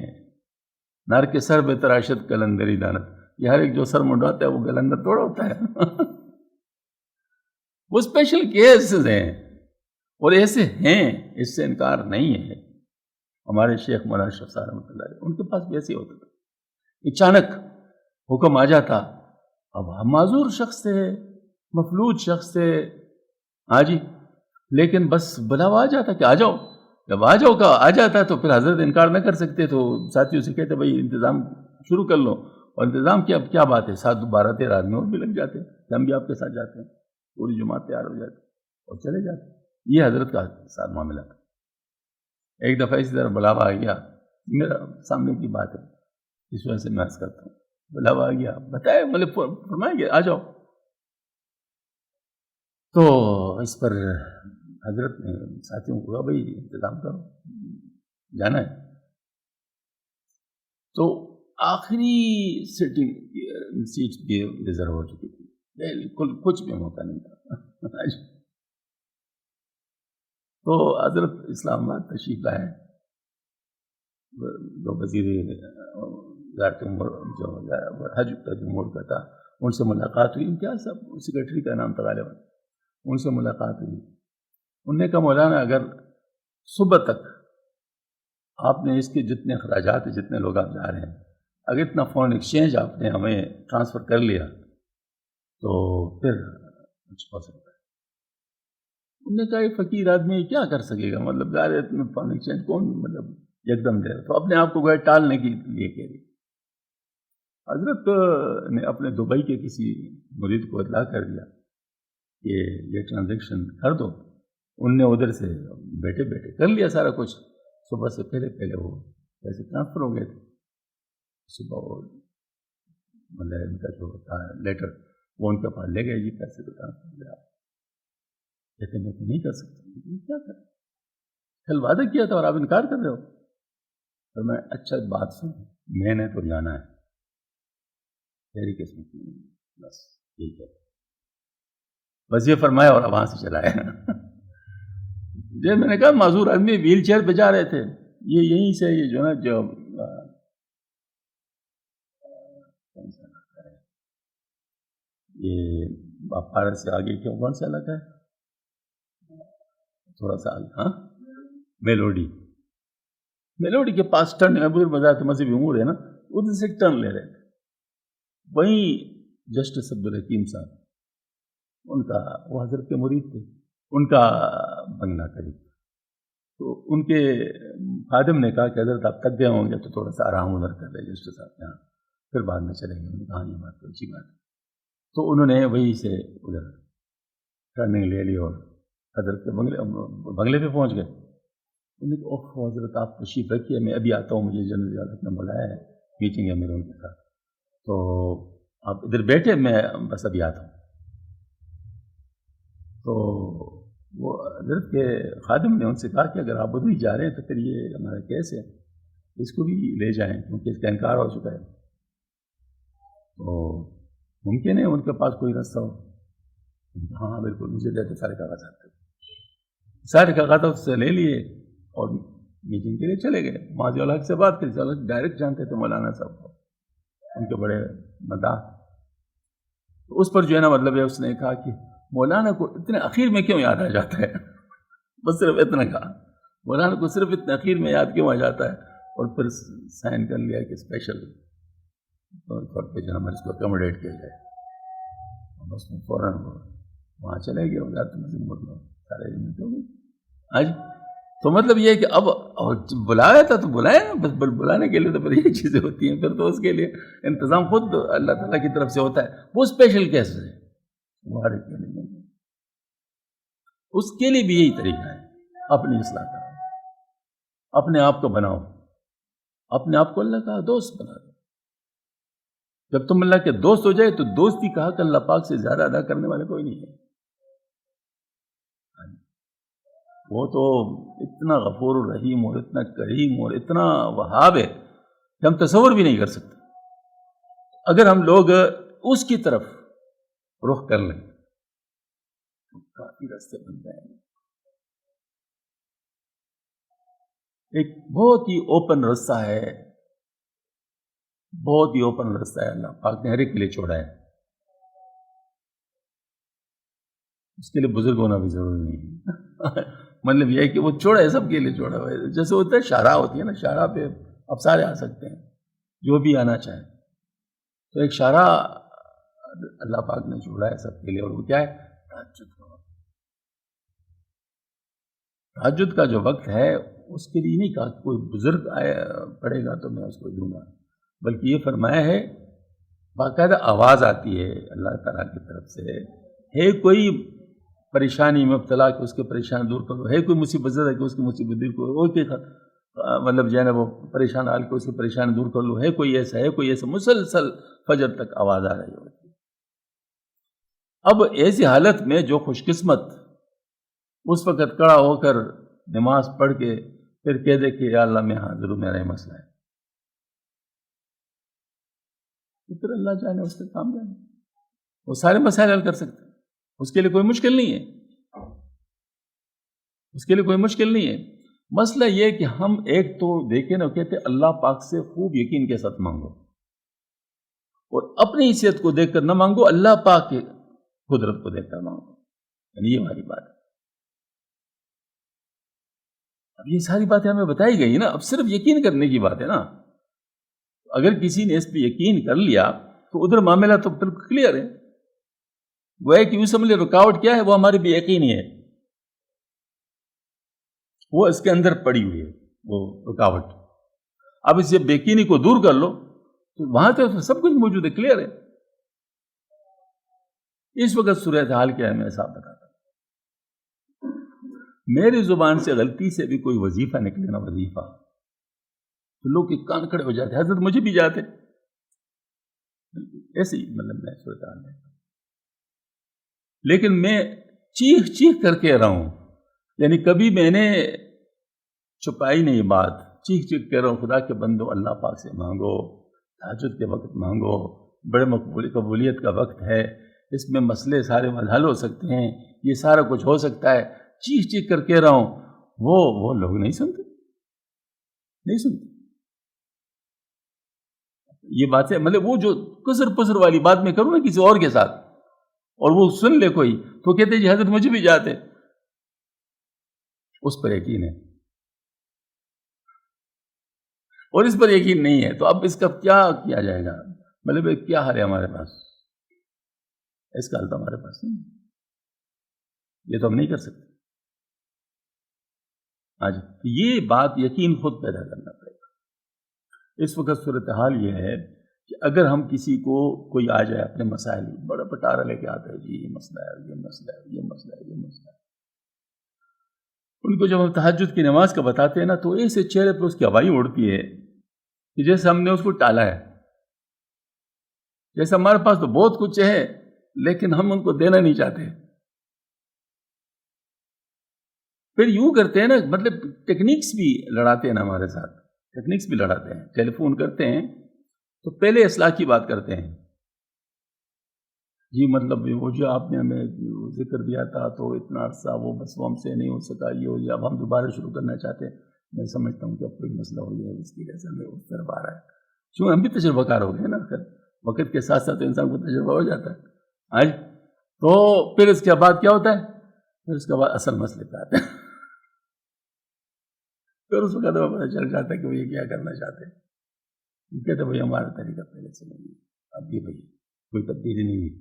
[SPEAKER 1] نار کے سر بے تراشت قلندری دانت, یہ ہر ایک جو سر منڈواتا ہے وہ قلندر تھوڑا ہوتا ہے. وہ اسپیشل کیسز ہیں, اور ایسے ہیں, اس سے انکار نہیں ہے. ہمارے شیخ مولانا اشرف صاحب رحمۃ اللہ علیہ ان کے پاس بھی ایسے ہوتا تھا, اچانک حکم آ جاتا. اب معذور شخص تھے, مفلوج شخص تھے, ہاں جی, لیکن بس بلاوا آ جاتا کہ آ جاؤ. جب آ جاؤ کا آ جاتا ہے تو پھر حضرت انکار نہ کر سکتے, تو ساتھیوں سے کہتے بھائی انتظام شروع کر لو. اور انتظام کی اب کیا بات ہے, 7 12 13 آدمی اور بھی لگ جاتے ہیں, ہم بھی آپ کے ساتھ جاتے ہیں, پوری جماعت تیار ہو جاتی اور چلے جاتے. یہ حضرت کا ساتھ معاملہ تھا. ایک دفعہ اسی طرح بلاوا آ گیا, میرا سامنے کی بات ہے اس وجہ سے میں عرض کرتا ہوں, بلاوا آ گیا, بتائے مطلب فرمائیں گے آ جاؤ. تو اس پر حضرت نے ساتھیوں کو کہا بھائی انتظام کرو, جانا ہے. تو آخری سیٹ بھی ریزرو ہو چکی تھی, بالکل کچھ بھی موقع نہیں تھا. تو حضرت اسلام آباد تشریف لائے, جو وزیر وزارت امور جو حج کا جو ملک کا تھا ان سے ملاقات ہوئی، ان کیا سب سیکرٹری کا نام تھا غالباً، ان سے ملاقات ہوئی. انہوں نے کہا مولانا اگر صبح تک آپ نے اس کے جتنے اخراجات ہیں، جتنے لوگ آپ جا رہے ہیں، اگر اتنا فورن ایکسچینج آپ نے ہمیں ٹرانسفر کر لیا تو پھر کچھ ہو سکتا ہے. انہوں نے کہا یہ فقیر آدمی کیا کر سکے گا، مطلب ظاہر ہے فورن ایکسچینج کون مطلب یکدم دے رہا، تو اپنے آپ کو گویا ٹالنے کے لیے کہہ رہی. حضرت نے اپنے دبئی کے کسی مرید کو اطلاع کر دیا کہ یہ ٹرانزیکشن کر دو. ان نے ادھر سے بیٹھے بیٹھے کر لیا سارا کچھ. صبح سے پہلے وہ پیسے ٹرانسفر ہو گئے تھے. صبح وہ مطلب ان کا جو تھا لیٹر وہ ان کے پاس لے گئے، جی پیسے تو ٹرانسفر ہو گیا. کہتے میں تو نہیں کر سکتا. کیا کریں، کل وعدہ کیا تھا اور آپ انکار کر رہے ہو. تو میں اچھا بات سن، میں نے تو جانا ہے تیری قسمت میں، بس ٹھیک ہے، بس یہ فرمایا اور وہاں سے چلا ہے. جی میں نے کہا معذور آدمی ویل چیئر پہ جا رہے تھے، یہ یہیں سے یہ جو نا جو یہ پارک سے آگے کیوں کون سا علاقہ ہے، تھوڑا سا ہاں میلوڈی کے پاس ٹرن بازار تو مذہبی امور ہے نا، ادھر سے ٹرن لے رہے تھے. وہیں جسٹس عبدالحکیم صاحب ان کا وہ حضرت کے مرید تھے، ان کا بنگلہ قریب. تو ان کے خادم نے کہا کہ حضرت آپ تک گئے ہوں گے تو تھوڑا سا آرام ادھر کر لیں جسٹس صاحب کے یہاں، پھر بعد میں چلیں گے. انہوں نے کہا یہ بات تو اچھی بات ہے. تو انہوں نے وہیں سے ادھر ٹرننگ لے لی اور حضرت کے بنگلے پہ پہنچ گئے. انہوں نے کہا اوہ حضرت آپ تشریف رکھیے، میں ابھی آتا ہوں، مجھے جنرل حضرت نے بلایا ہے، میٹنگ ہے میرے ان کے ساتھ، تو آپ ادھر بیٹھے، میں بس ابھی آتا ہوں. تو وہ حضرت کے خادم نے ان سے کہا کہ اگر آپ ادھر ہی جا رہے ہیں تو پھر یہ ہمارا کیس ہے، اس کو بھی لے جائیں کیونکہ اس کا انکار ہو چکا ہے. تو ممکن ہے ان کے پاس کوئی راستہ ہو. ہاں بالکل، مجھے دیتے سارے کاغذات، سارے کاغذات سے لے لیے اور میٹنگ کے لیے چلے گئے. ماضی الحق سے بات کری، ڈائریکٹ جانتے تھے مولانا صاحب کو، ان کے بڑے مداح. تو اس پر جو ہے نا مطلب ہے اس نے کہا کہ مولانا کو اتنے اخیر میں کیوں یاد آ جاتا ہے. بس صرف اتنا کہا، مولانا کو صرف اتنے اخیر میں یاد کیوں آ جاتا ہے. اور پھر سائن کر لیا کہ اسپیشل طور پہ جو ہمیں اس کو اکوموڈیٹ کیا جائے. بس فوراً وہاں چلے گئے، سارے آج تو مطلب یہ ہے کہ اب بلایا تھا تو بلایا نا، بس بلانے کے لیے تو پھر یہ چیزیں ہوتی ہیں، پھر تو اس کے لیے انتظام خود اللہ تعالیٰ کی طرف سے ہوتا ہے. وہ اسپیشل کیس ہے ہمارے کے لیے، اس کے لیے بھی یہی طریقہ ہے. اپنی اصلاح کرو، اپنے آپ کو بناؤ، اپنے آپ کو اللہ کا دوست بنا دو. جب تم اللہ کے دوست ہو جائے تو دوستی کا حق اللہ پاک سے زیادہ ادا کرنے والے کوئی نہیں ہے. وہ تو اتنا غفور الرحیم اور اتنا کریم اور اتنا وہاب ہے کہ ہم تصور بھی نہیں کر سکتے. اگر ہم لوگ اس کی طرف رخ کر لیں تو کافی راستے بن جائیں گے. ایک بہت ہی اوپن راستہ ہے، بہت ہی اوپن راستہ ہے، اللہ پاک نے ہر ایک کے لیے چھوڑا ہے. اس کے لیے بزرگ ہونا بھی ضروری نہیں ہے. مطلب یہ ہے کہ وہ چھوڑا ہے، سب کے لیے چھوڑا ہوا ہے. جیسے ہوتا ہے شاہراہ ہوتی ہے نا، شاہراہ پہ اب سارے آ سکتے ہیں جو بھی آنا چاہیں. تو ایک شاہراہ اللہ پاک نے چھوڑا ہے سب کے لیے، اور وہ کیا ہے؟ تہجد کا وقت. تہجد کا جو وقت ہے اس کے لیے نہیں کہا کہ کوئی بزرگ پڑھے گا تو میں اس کو دوں گا، بلکہ یہ فرمایا ہے باقاعدہ آواز آتی ہے اللہ تعالیٰ کی طرف سے، ہے کوئی پریشانی میں مبتلا کہ اس کے پریشانی دور کرو، ہے کوئی مصیبت زدہ کہ اس کی مصیبت دور کرو، مطلب جو ہے نا وہ پریشان حال کے اس کی پریشانی دور کر لو، ہے کوئی ایسا مسلسل فجر تک آواز آ رہی ہوتی ہے. اب ایسی حالت میں جو خوش قسمت اس وقت کھڑا ہو کر نماز پڑھ کے پھر کہہ دے کہ یا اللہ میں حاضر ہوں، میرا یہ مسئلہ ہے، تو پھر اللہ چاہے اس کے کام جانے، وہ سارے مسائل حل کر سکتے. اس کے لیے کوئی مشکل نہیں ہے، اس کے لیے کوئی مشکل نہیں ہے. مسئلہ یہ کہ ہم ایک تو دیکھیں نا، کہتے اللہ پاک سے خوب یقین کے ساتھ مانگو، اور اپنی حیثیت کو دیکھ کر نہ مانگو، اللہ پاک کے قدرت کو دیکھ کر مانگو. یعنی یہ ہماری بات ہے. اب یہ ساری باتیں ہمیں بتائی گئی نا. اب صرف یقین کرنے کی بات ہے نا. اگر کسی نے اس پہ یقین کر لیا تو ادھر معاملہ تو بالکل کلیئر ہے. وہ ہے کہ یوں سمجھ لے رکاوٹ کیا ہے، وہ ہماری بے یقینی ہے، وہ اس کے اندر پڑی ہوئی ہے وہ رکاوٹ. اب اس بے یقینی کو دور کر لو تو وہاں تو سب کچھ موجود ہے، کلیئر ہے. اس وقت صورتحال کیا ہے میں صاحب بتاتا ہوں. میری زبان سے غلطی سے بھی کوئی وظیفہ نکلے نا، وظیفہ، تو لوگ کے کان کھڑے ہو جاتے. حضرت مجھے بھی جاتے ایسے ہی، مطلب میں صورتحال ہے. لیکن میں چیخ چیخ کر کے رہا ہوں، یعنی کبھی میں نے چھپائی نہیں بات. چیخ چیخ کہہ رہا ہوں، خدا کے بندو اللہ پاک سے مانگو، تہجد کے وقت مانگو، بڑے قبولیت کا وقت ہے، اس میں مسئلے سارے حل ہو سکتے ہیں، یہ سارا کچھ ہو سکتا ہے. چیخ چیخ کر کہہ رہا ہوں، وہ لوگ نہیں سنتے، نہیں سنتے. یہ باتیں مطلب وہ جو کسر پسر والی بات میں کروں نا کسی اور کے ساتھ، اور وہ سن لے کوئی تو کہتے جی حضرت مجھے بھی جاتے، اس پر یقین ہے. اور اس پر یقین نہیں ہے تو اب اس کا کیا کیا جائے گا؟ مطلب کیا حل ہے ہمارے پاس؟ اس کا حل تو ہمارے پاس نہیں، یہ تو ہم نہیں کر سکتے. آج یہ بات یقین خود پیدا کرنا پڑے گا. اس وقت صورتحال یہ ہے کہ اگر ہم کسی کو کوئی آ جائے اپنے مسائل بڑا پٹارا لے کے آتا ہے، جی یہ مسئلہ ہے، یہ مسئلہ ہے، یہ مسئلہ ہے، یہ مسئلہ ہے، ان کو جب ہم تہجد کی نماز کا بتاتے ہیں نا تو ایسے چہرے پہ اس کی ہوائی اڑتی ہے کہ جیسے ہم نے اس کو ٹالا ہے، جیسے ہمارے پاس تو بہت کچھ ہے لیکن ہم ان کو دینا نہیں چاہتے. پھر یوں کرتے ہیں نا، مطلب ٹیکنیکس بھی لڑاتے ہیں نا ہمارے ساتھ، ٹیکنیکس بھی لڑاتے ہیں. ٹیلی فون کرتے ہیں تو پہلے اصلاح کی بات کرتے ہیں، جی مطلب وہ جو آپ نے ہمیں ذکر دیا تھا تو اتنا عرصہ وہ بس وہ ہم سے نہیں ہو سکا، یہ ہو گیا، اب ہم دوبارہ شروع کرنا چاہتے ہیں. میں سمجھتا ہوں کہ اب کوئی مسئلہ ہو گیا اس کی وجہ سے ہمیں اس طرف آ رہا ہے. کیوں ہم بھی تجربہ کار ہو گئے نا، وقت کے ساتھ ساتھ انسان کو تجربہ ہو جاتا ہے. آج تو پھر اس کے بعد کیا ہوتا ہے؟ پھر اس کے بعد اصل مسئلے پہ آتے ہیں. پھر اس وقت پتہ چل جاتا ہے کہ وہ یہ کیا کرنا چاہتے ہیں. کہتے بھائی ہمارا طریقہ پہلے سے نہیں ہے، اب یہ بھائی کوئی تبدیلی نہیں ہے.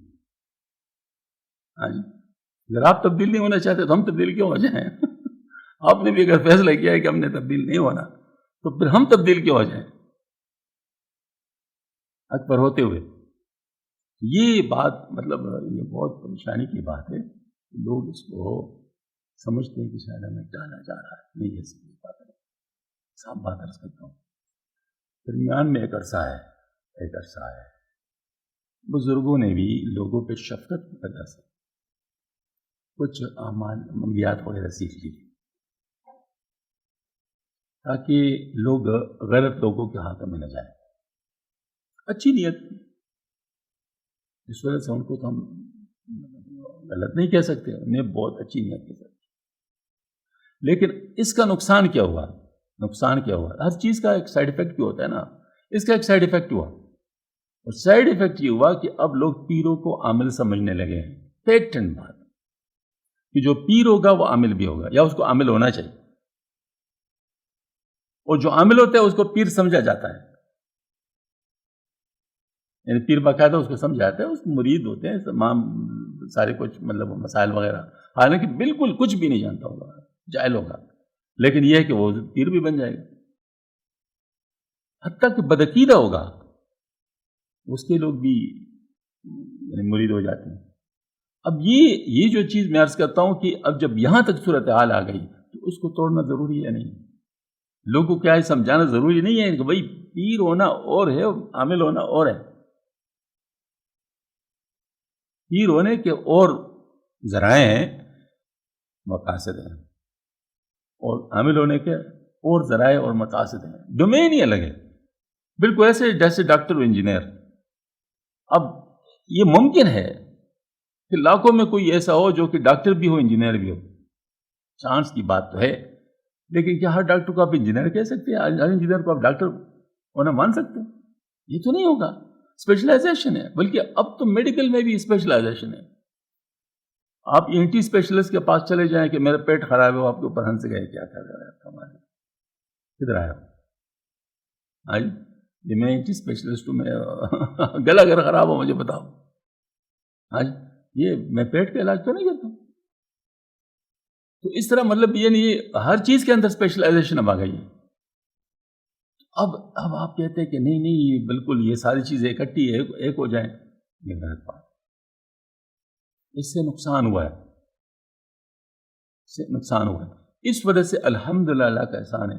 [SPEAKER 1] ہاں جی، اگر آپ تبدیل نہیں ہونا چاہتے تو ہم تبدیل کیوں ہو جائیں؟ آپ نے بھی اگر فیصلہ کیا ہے کہ ہم نے تبدیل نہیں ہونا تو پھر ہم تبدیل کیوں ہو جائیں حق پر ہوتے ہوئے؟ یہ بات مطلب یہ بہت پریشانی کی بات ہے. لوگ اس کو سمجھتے ہیں کہ شاید ہمیں ڈالا جا رہا ہے. نہیں، ایسی بات ہے. صاحب بات عرض کرتا ہوں، درمیان میں ایک عرصہ ہے بزرگوں نے بھی لوگوں پہ شفقت کی وجہ سے کچھ اعمال منگیات وغیرہ سیکھ لی تاکہ لوگ غلط لوگوں کے ہاتھوں میں نہ جائیں. اچھی نیت، اس وجہ سے ان کو تو ہم غلط نہیں کہہ سکتے، انہیں بہت اچھی نیت کے ساتھ. لیکن اس کا نقصان کیا ہوا؟ ہر چیز کا ایک سائیڈ افیکٹ بھی ہوتا ہے نا. اس کا ایک سائیڈ افیکٹ ہوا، اور سائیڈ افیکٹ یہ ہوا کہ اب لوگ پیروں کو عامل سمجھنے لگے ہیں. پیٹنٹ بات کہ جو پیر ہوگا وہ عامل بھی ہوگا، یا اس کو عامل ہونا چاہیے، اور جو عامل ہوتا ہے اس کو پیر سمجھا جاتا ہے. یعنی پیر باقاعدہ اس کو سمجھاتا ہے، اس کو مرید ہوتے ہیں تمام سارے کچھ مطلب مسائل وغیرہ، حالانکہ بالکل کچھ بھی نہیں جانتا ہوگا، جاہل ہوگا، لیکن یہ ہے کہ وہ پیر بھی بن جائے گا. حتیٰ کہ بدعقیدہ ہوگا اس کے لوگ بھی یعنی مرید ہو جاتے ہیں. اب یہ جو چیز میں عرض کرتا ہوں کہ اب جب یہاں تک صورتحال آ گئی تو اس کو توڑنا ضروری ہے نہیں. لوگوں کو کیا ہے سمجھانا ضروری نہیں ہے کہ بھائی پیر ہونا اور ہے عامل ہونا اور ہے. پیر ہونے کے اور ذرائع ہیں، مقاصد ہیں، اور عامل ہونے کے اور ذرائع اور مقاصد ہیں. ڈومین ہی الگ ہے، بالکل ایسے جیسے ڈاکٹر و انجینئر. اب یہ ممکن ہے کہ لاکھوں میں کوئی ایسا ہو جو کہ ڈاکٹر بھی ہو انجینئر بھی ہو، چانس کی بات تو ہے. لیکن کیا ہر ڈاکٹر کو آپ انجینئر کہہ سکتے ہیں؟ ہر انجینئر کو آپ ڈاکٹر ہونا مان سکتے ہیں؟ یہ تو نہیں ہوگا. اسپیشلائزیشن ہے. بلکہ اب تو میڈیکل میں بھی اسپیشلائزیشن ہے. آپ ENT اسپیشلسٹ کے پاس چلے جائیں کہ میرا پیٹ خراب ہے، وہ آپ کے اوپر ہنس گئے، کیا کر رہا ہے ہمارے، کدھر آیا ہو؟ جی میں ENT اسپیشلسٹ ہوں، میں گلا اگر خراب ہو مجھے بتاؤ. یہ میں پیٹ کا علاج تو نہیں کرتا ہوں. تو اس طرح مطلب یہ نہیں، ہر چیز کے اندر اسپیشلائزیشن اب آ گئی ہے. اب آپ کہتے ہیں کہ نہیں یہ بالکل یہ ساری چیزیں اکٹھی ایک ہو جائیں، یہ غلط بات. اس سے نقصان ہوا ہے، اس وجہ سے الحمدللہ اللہ کا احسان ہے.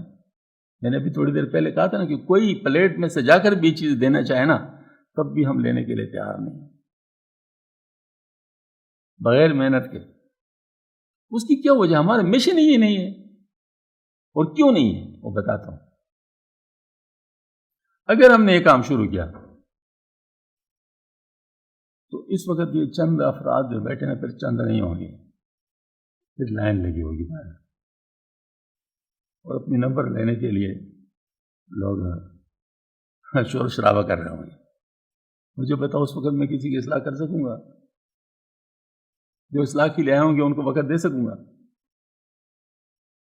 [SPEAKER 1] میں نے ابھی تھوڑی دیر پہلے کہا تھا نا کہ کوئی پلیٹ میں سے جا کر بھی چیز دینا چاہے نا، تب بھی ہم لینے کے لیے تیار نہیں، بغیر محنت کے. اس کی کیا وجہ؟ ہمارا مشن ہی نہیں ہے. اور کیوں نہیں ہے وہ بتاتا ہوں. اگر ہم نے یہ کام شروع کیا تو اس وقت یہ چند افراد جو بیٹھے ہیں پھر چند نہیں ہوں گے، پھر لائن لگی ہوگی باہر، اور اپنی نمبر لینے کے لیے لوگ شور شرابہ کر رہے ہوں گے. مجھے بتاؤ اس وقت میں کسی کی اصلاح کر سکوں گا؟ جو اصلاح کے لیے آئے ہوں گے ان کو وقت دے سکوں گا؟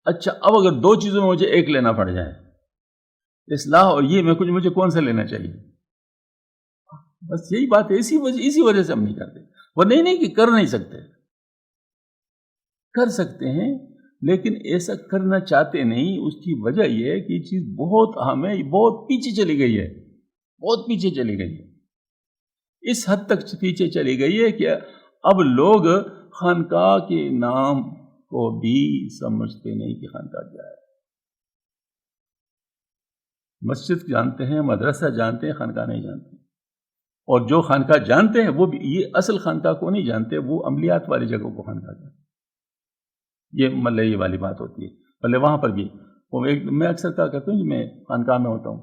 [SPEAKER 1] اچھا اب اگر دو چیزوں میں مجھے ایک لینا پڑ جائے، اصلاح اور یہ، میں مجھے کون سا لینا چاہیے؟ بس یہی بات ہے. اسی وجہ سے ہم نہیں کرتے. وہ نہیں کہ کر نہیں سکتے، کر سکتے ہیں لیکن ایسا کرنا چاہتے نہیں. اس کی وجہ یہ ہے کہ یہ چیز بہت اہم ہے، بہت پیچھے چلی گئی ہے، بہت پیچھے چلی گئی ہے. اس حد تک پیچھے چلی گئی ہے کہ اب لوگ خانقاہ کے نام کو بھی سمجھتے نہیں کہ خانقاہ کیا ہے. مسجد جانتے ہیں، مدرسہ جانتے ہیں، خانقاہ نہیں جانتے. اور جو خانقاہ جانتے ہیں وہ بھی یہ اصل خانقاہ کو نہیں جانتے، وہ عملیات والی جگہوں کو خانقاہ جانتے. یہ ملیہ والی بات ہوتی ہے. پہلے وہاں پر بھی میں اکثر کہا کرتا ہوں کہ میں خانقاہ میں ہوتا ہوں،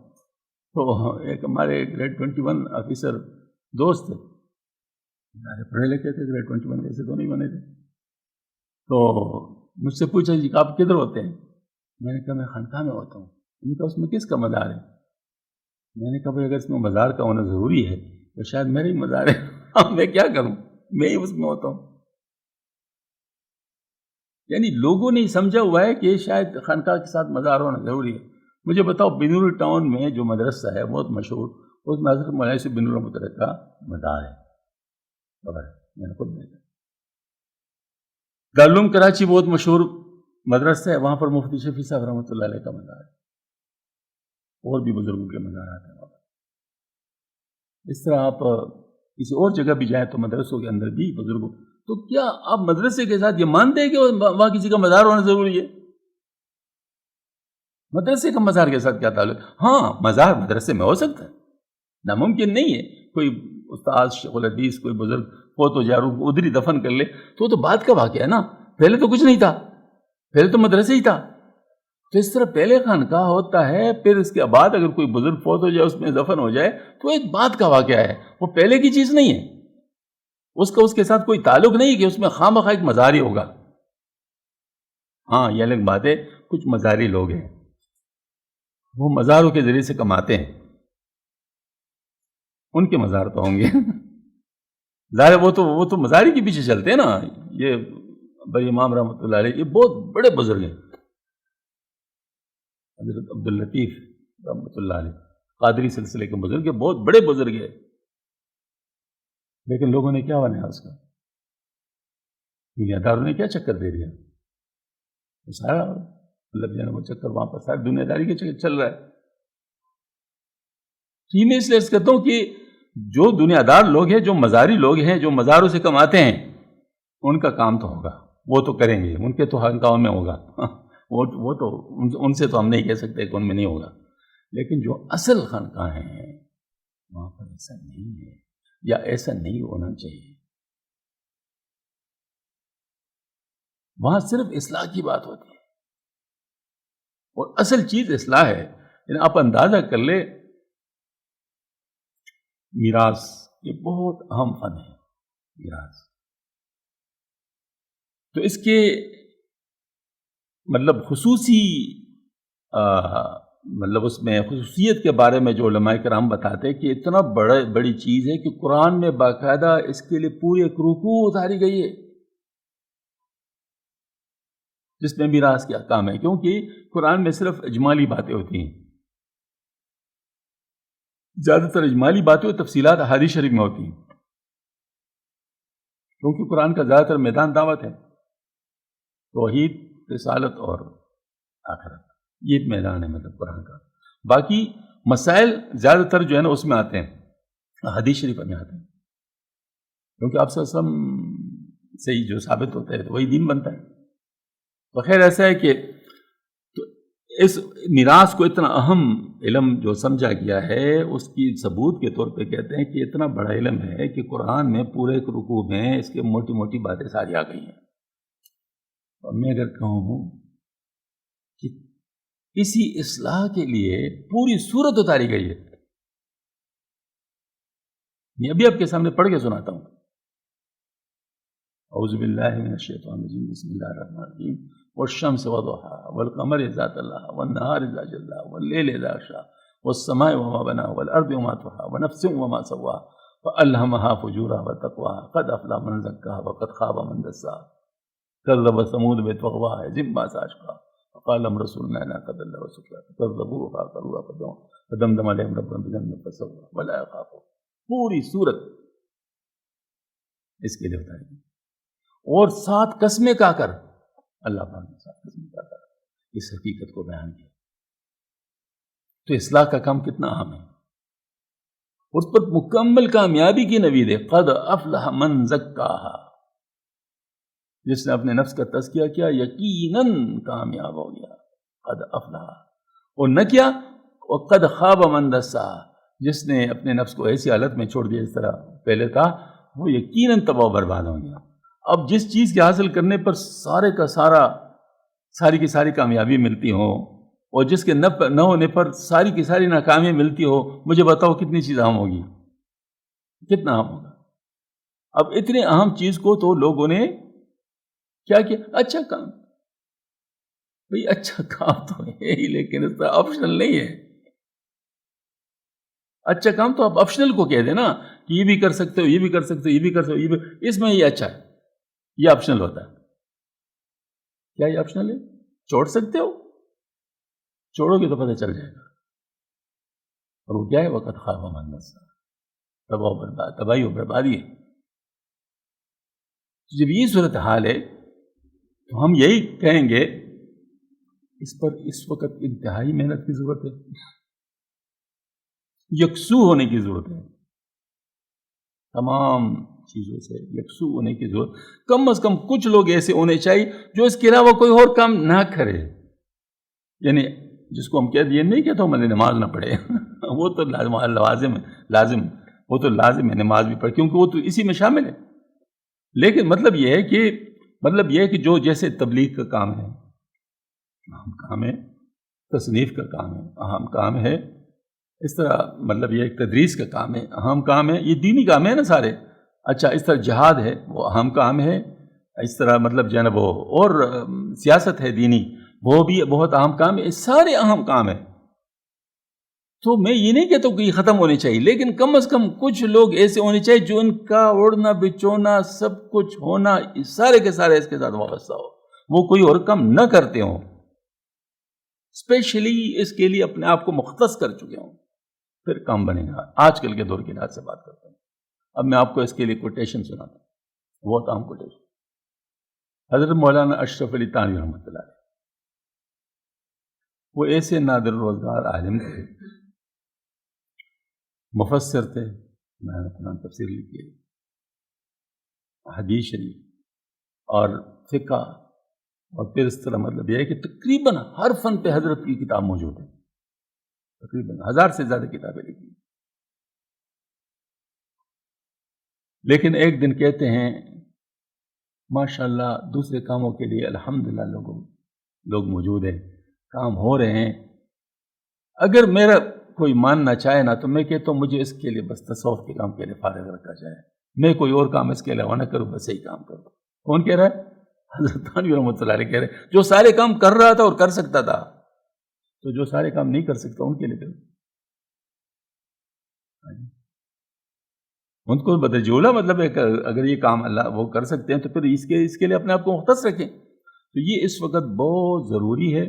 [SPEAKER 1] تو ایک ہمارے گریڈ 21 آفیسر دوست تھے، پڑھے لکھے تھے، گریڈ 21 ایسے تو نہیں بنے تھے. تو مجھ سے پوچھا جی آپ کدھر ہوتے ہیں؟ میں نے کہا میں خانقاہ میں ہوتا ہوں. میں نے کہا اس میں کس کا مزار ہے؟ میں نے کہا بھائی اگر اس میں مزار کا ہونا ضروری ہے تو شاید میرا ہی مزار ہے، میں کیا کروں، میں ہی اس میں ہوتا ہوں. یعنی لوگوں نے سمجھا ہوا ہے کہ شاید خانقاہ کے ساتھ مزار ہونا ضروری ہے. مجھے بتاؤ بنور ٹاؤن میں جو مدرسہ ہے بہت مشہور، اس میں حضرت مولانا یوسف بن نور رحمۃ اللہ کا مزار ہے. میں نے خود دیکھا. دارالعلوم کراچی بہت مشہور مدرسہ ہے، وہاں پر مفتی شفیع صاحب رحمۃ اللہ علیہ کا مزار ہے، اور بھی بزرگوں کے مزارات ہیں وہاں پر. اس طرح آپ کسی اور جگہ بھی جائیں تو مدرسوں کے اندر بھی بزرگوں. تو کیا آپ مدرسے کے ساتھ یہ مانتے ہیں کہ وہاں کسی کا مزار ہونا ضروری ہے؟ مدرسے کا مزار کے ساتھ کیا تعلق؟ ہاں مزار مدرسے میں ہو سکتا ہے، ناممکن نہیں ہے. کوئی استاد شیخ الحدیث کوئی بزرگ فوت ہو جائے اور ادھر ہی دفن کر لے تو بات کا واقعہ ہے نا. پہلے تو کچھ نہیں تھا، پہلے تو مدرسے ہی تھا. تو اس طرح پہلے خانقاہ ہوتا ہے، پھر اس کے بعد اگر کوئی بزرگ فوت ہو جائے اس میں دفن ہو جائے تو ایک بات کا واقعہ ہے، وہ پہلے کی چیز نہیں ہے. اس کے ساتھ کوئی تعلق نہیں کہ اس میں خواہ مخواہ ایک مزار ہی ہوگا. ہاں یہ الگ بات ہے، کچھ مزاری لوگ ہیں وہ مزاروں کے ذریعے سے کماتے ہیں، ان کے مزار تو ہوں گے. ظاہر وہ تو مزاری کے پیچھے چلتے ہیں نا. یہ بھائی امام رحمۃ اللہ علیہ یہ بہت بڑے بزرگ ہیں، حضرت عبداللطیف رحمۃ اللہ علیہ قادری سلسلے کے بزرگ ہیں، بہت بڑے بزرگ ہیں. لیکن لوگوں نے کیا بنایا اس کا؟ دنیا داروں نے کیا چکر دے دیا؟ سارا مطلب جو ہے وہ چکر وہاں پر ساری دنیا داری کے چکر چل رہا ہے. میں اس لیے کہتا ہوں کہ جو دنیا دار لوگ ہیں، جو مزاری لوگ ہیں، جو مزاروں سے کماتے ہیں، ان کا کام تو ہوگا، وہ تو کریں گے، ان کے تو خانقاہوں میں ہوگا. وہ تو ان سے تو ہم نہیں کہہ سکتے کہ ان میں نہیں ہوگا. لیکن جو اصل خانقاہ ہیں وہاں پر ایسا نہیں ہے، یا ایسا نہیں ہونا چاہیے. وہاں صرف اصلاح کی بات ہوتی ہے، اور اصل چیز اصلاح ہے. یعنی آپ اندازہ کر لیں، میراث یہ بہت اہم فن ہے. میراث تو اس کے مطلب خصوصی مطلب اس میں خصوصیت کے بارے میں جو علماء کرام بتاتے ہیں کہ اتنا بڑی چیز ہے کہ قرآن میں باقاعدہ اس کے لیے پوری ایک رکوع اتاری گئی ہے جس میں میراث کے احکام ہے، کیونکہ قرآن میں صرف اجمالی باتیں ہوتی ہیں، زیادہ تر اجمالی باتیں اور تفصیلات احادیث شریف میں ہوتی ہیں، کیونکہ قرآن کا زیادہ تر میدان دعوت ہے، توحید، رسالت اور آخرت، یہ میدان ہے مطلب قرآن کا۔ باقی مسائل زیادہ تر جو ہے نا اس میں آتے ہیں، حدیث شریف میں آتے ہیں، کیونکہ آپ صلی اللہ علیہ وسلم سے ہی جو ثابت ہوتا ہے تو وہی دین بنتا ہے۔ تو خیر ایسا ہے کہ تو اس میراث کو اتنا اہم علم جو سمجھا گیا ہے، اس کی ثبوت کے طور پہ کہتے ہیں کہ اتنا بڑا علم ہے کہ قرآن میں پورے ایک رکوع میں اس کے موٹی موٹی باتیں ساری آ گئی ہیں۔ اور میں اگر کہوں کہ اسی اصلاح کے لیے پوری سورت اتاری گئی ہے، میں ابھی آپ کے سامنے پڑھ کے سناتا ہوں۔ اعوذ باللہ من الشیطان الرجیم، بسم اللہ الرحمن الرحیم، والشمس وضحاها والقمر اذا تلاها والنهار اذا جلاها والليل اذا يغشاها والسماء وما بناها والارض وما طحاها ونفس وما سواها فالهمها فجورها وتقواها قد افلح من زكاها وقد خاب من دساها كذب ثمود بطغواها إذ انبعث أشقاها فقال لهم رسولنا ناقة الله وسقياها فكذبوه فعقروها فدمدم عليهم ربهم بذنبهم فسواها ولا يخاف۔ پوری سورت اس کے لیے بتائی گئی، اور 7 قسمیں کہا کر اللہ پاک نے 7 قسمیں کہا کر اس حقیقت کو بیان کیا۔ تو اصلاح کا کام کتنا اہم ہے، اس پر مکمل کامیابی کی نوید ہے۔ قد افلح من زکاہا، جس نے اپنے نفس کا تزکیہ کیا یقیناً کامیاب ہو گیا، قد افلح، اور نہ کیا وقد خاب من دساہا، جس نے اپنے نفس کو ایسی حالت میں چھوڑ دیا اس طرح پہلے تھا، وہ یقیناً تباہ و برباد ہو گیا۔ اب جس چیز کے حاصل کرنے پر ساری کی ساری کامیابی ملتی ہو، اور جس کے نہ ہونے پر ساری کی ساری ناکامی ملتی ہو، مجھے بتاؤ کتنی چیز اہم ہوگی، کتنا اہم ہوگا۔ اب اتنے اہم چیز کو تو لوگوں نے کیا کیا، اچھا کام، بھئی اچھا کام تو ہے ہی، لیکن اس طرح آپشنل نہیں ہے۔ اچھا کام تو آپ آپشنل کو کہہ دیں نا کہ یہ بھی کر سکتے ہو، یہ بھی کر سکتے ہو، یہ بھی کر سکتے ہو، یہ بھی، اس میں یہ اچھا ہے، یہ آپشنل ہوتا ہے۔ کیا یہ آپشنل ہے؟ چھوڑ سکتے ہو، چھوڑو گے تو پتہ چل جائے گا۔ اور وہ کیا ہے، وقت خاب من دساہا، تباہ و برباد، تباہی و بربادی ہے۔ جب یہ صورتحال ہے تو ہم یہی کہیں گے اس پر اس وقت انتہائی محنت کی ضرورت ہے، یکسو ہونے کی ضرورت ہے، تمام چیزوں سے یکسو ہونے کی ضرورت۔ کم از کم کچھ لوگ ایسے ہونے چاہیے جو اس کے علاوہ کوئی اور کام نہ کرے، یعنی جس کو ہم کہتے یہ نہیں کہتا ہوں میں نماز نہ پڑھے وہ تو لازم وہ تو لازم ہے نماز بھی پڑھے، کیونکہ وہ تو اسی میں شامل ہے۔ لیکن مطلب یہ ہے کہ جو جیسے تبلیغ کا کام ہے، اہم کام ہے، تصنیف کا کام ہے، اہم کام ہے، اس طرح مطلب یہ ایک تدریس کا کام ہے، اہم کام ہے، یہ دینی کام ہے نا سارے۔ اچھا اس طرح جہاد ہے، وہ اہم کام ہے، اس طرح مطلب جو ہے نا وہ اور سیاست ہے دینی، وہ بھی بہت اہم کام ہے، سارے اہم کام ہیں۔ تو میں یہ نہیں کہتا کہ یہ ختم ہونے چاہیے، لیکن کم از کم کچھ لوگ ایسے ہونے چاہیے جو ان کا اڑنا بچونا سب کچھ ہونا سارے کے سارے اس کے ساتھ وابستہ ہو، وہ کوئی اور کام نہ کرتے ہوں، اسپیشلی اس کے لیے اپنے آپ کو مختص کر چکے ہوں، پھر کام بنے گا۔ آج کل کے دور کی لحاظ سے بات کرتا ہوں، اب میں آپ کو اس کے لیے کوٹیشن سناتا ہوں، بہت اہم کوٹیشن۔ حضرت مولانا اشرف علی تھانوی رحمۃ اللہ علیہ، وہ ایسے نادر روزگار عالم تھے، مفسر تھے، میں نے قرآن تفسیر لکھی ہے، حدیث شریف اور فقہ، اور پھر اس طرح مطلب یہ ہے کہ تقریباً ہر فن پہ حضرت کی کتاب موجود ہے، تقریباً 1000 سے زیادہ کتابیں لکھی۔ لیکن ایک دن کہتے ہیں ماشاءاللہ دوسرے کاموں کے لیے الحمدللہ لوگ موجود ہیں، کام ہو رہے ہیں، اگر میرا کوئی ماننا چاہے نا تو میں کہتا ہوں مجھے اس کے لیے بس تصوف کے کام کے لیے فارغ رکھا جائے، میں کوئی اور کام اس کے علاوہ نہ کروں، بس یہی کام کروں۔ کون کہہ رہا ہے؟ حضرت تھانوی رحمۃ اللہ علیہ کہہ رہے ہیں، جو سارے کام کر رہا تھا اور کر سکتا تھا، تو جو سارے کام نہیں کر سکتا ان کے لیے کرو. ان کو بدرجولہ مطلب ہے کہ اگر یہ کام اللہ وہ کر سکتے ہیں تو پھر اس کے لیے اپنے آپ کو مختص رکھیں. تو یہ اس وقت بہت ضروری ہے.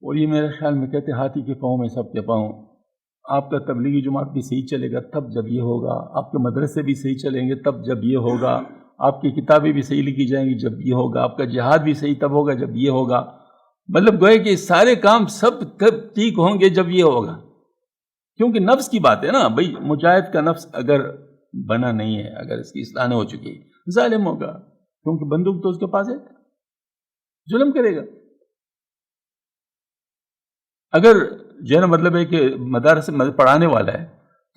[SPEAKER 1] اور یہ میرے خیال میں کہتے ہاتھی کے پاؤں میں سب کے پاؤں. آپ کا تبلیغی جماعت بھی صحیح چلے گا تب جب یہ ہوگا، آپ کے مدرسے بھی صحیح چلیں گے تب جب یہ ہوگا، آپ کی کتابیں بھی صحیح لکھی جائیں گی جب یہ ہوگا، آپ کا جہاد بھی صحیح تب ہوگا جب یہ ہوگا. مطلب گوئے کہ سارے کام سب کب ٹھیک ہوں گے جب یہ ہوگا. کیونکہ نفس کی بات ہے نا بھائی، مجاہد کا نفس اگر بنا نہیں ہے، اگر اس کی اصلاح نہ ہو چکی ہے، ظالم ہوگا، کیونکہ بندوق تو اس کے پاس ہے، ظلم کرے گا. اگر جو ہے نا مطلب ہے کہ مدارس پڑھانے والا ہے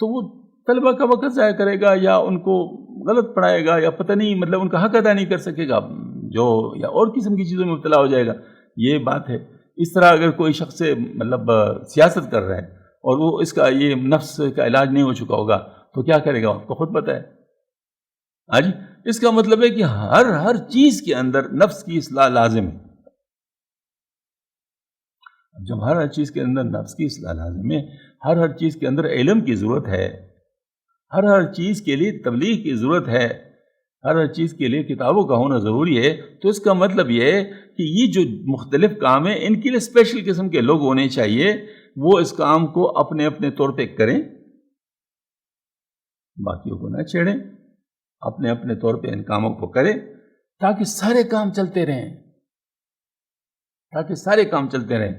[SPEAKER 1] تو وہ طلبہ کا وقت ضائع کرے گا، یا ان کو غلط پڑھائے گا، یا پتہ نہیں مطلب ان کا حق ادا نہیں کر سکے گا جو، یا اور قسم کی چیزوں میں مبتلا ہو جائے گا. یہ بات ہے. اس طرح اگر کوئی شخص مطلب سیاست کر رہا ہے اور وہ اس کا یہ نفس کا علاج نہیں ہو چکا ہوگا تو کیا کرے گا آپ کو خود پتہ ہے. ہاں جی، اس کا مطلب ہے کہ ہر چیز کے اندر نفس کی اصلاح لازم ہے. جب ہر چیز کے اندر نفس کی اصلاح لازم ہے، ہر چیز کے اندر علم کی ضرورت ہے، ہر چیز کے لیے تبلیغ کی ضرورت ہے، ہر چیز کے لیے کتابوں کا ہونا ضروری ہے. تو اس کا مطلب یہ ہے کہ یہ جو مختلف کام ہیں ان کے لیے اسپیشل قسم کے لوگ ہونے چاہیے. وہ اس کام کو اپنے اپنے طور پہ کریں، باقیوں کو نہ چھیڑیں، اپنے اپنے طور پہ ان کاموں کو کریں تاکہ سارے کام چلتے رہیں، تاکہ سارے کام چلتے رہیں.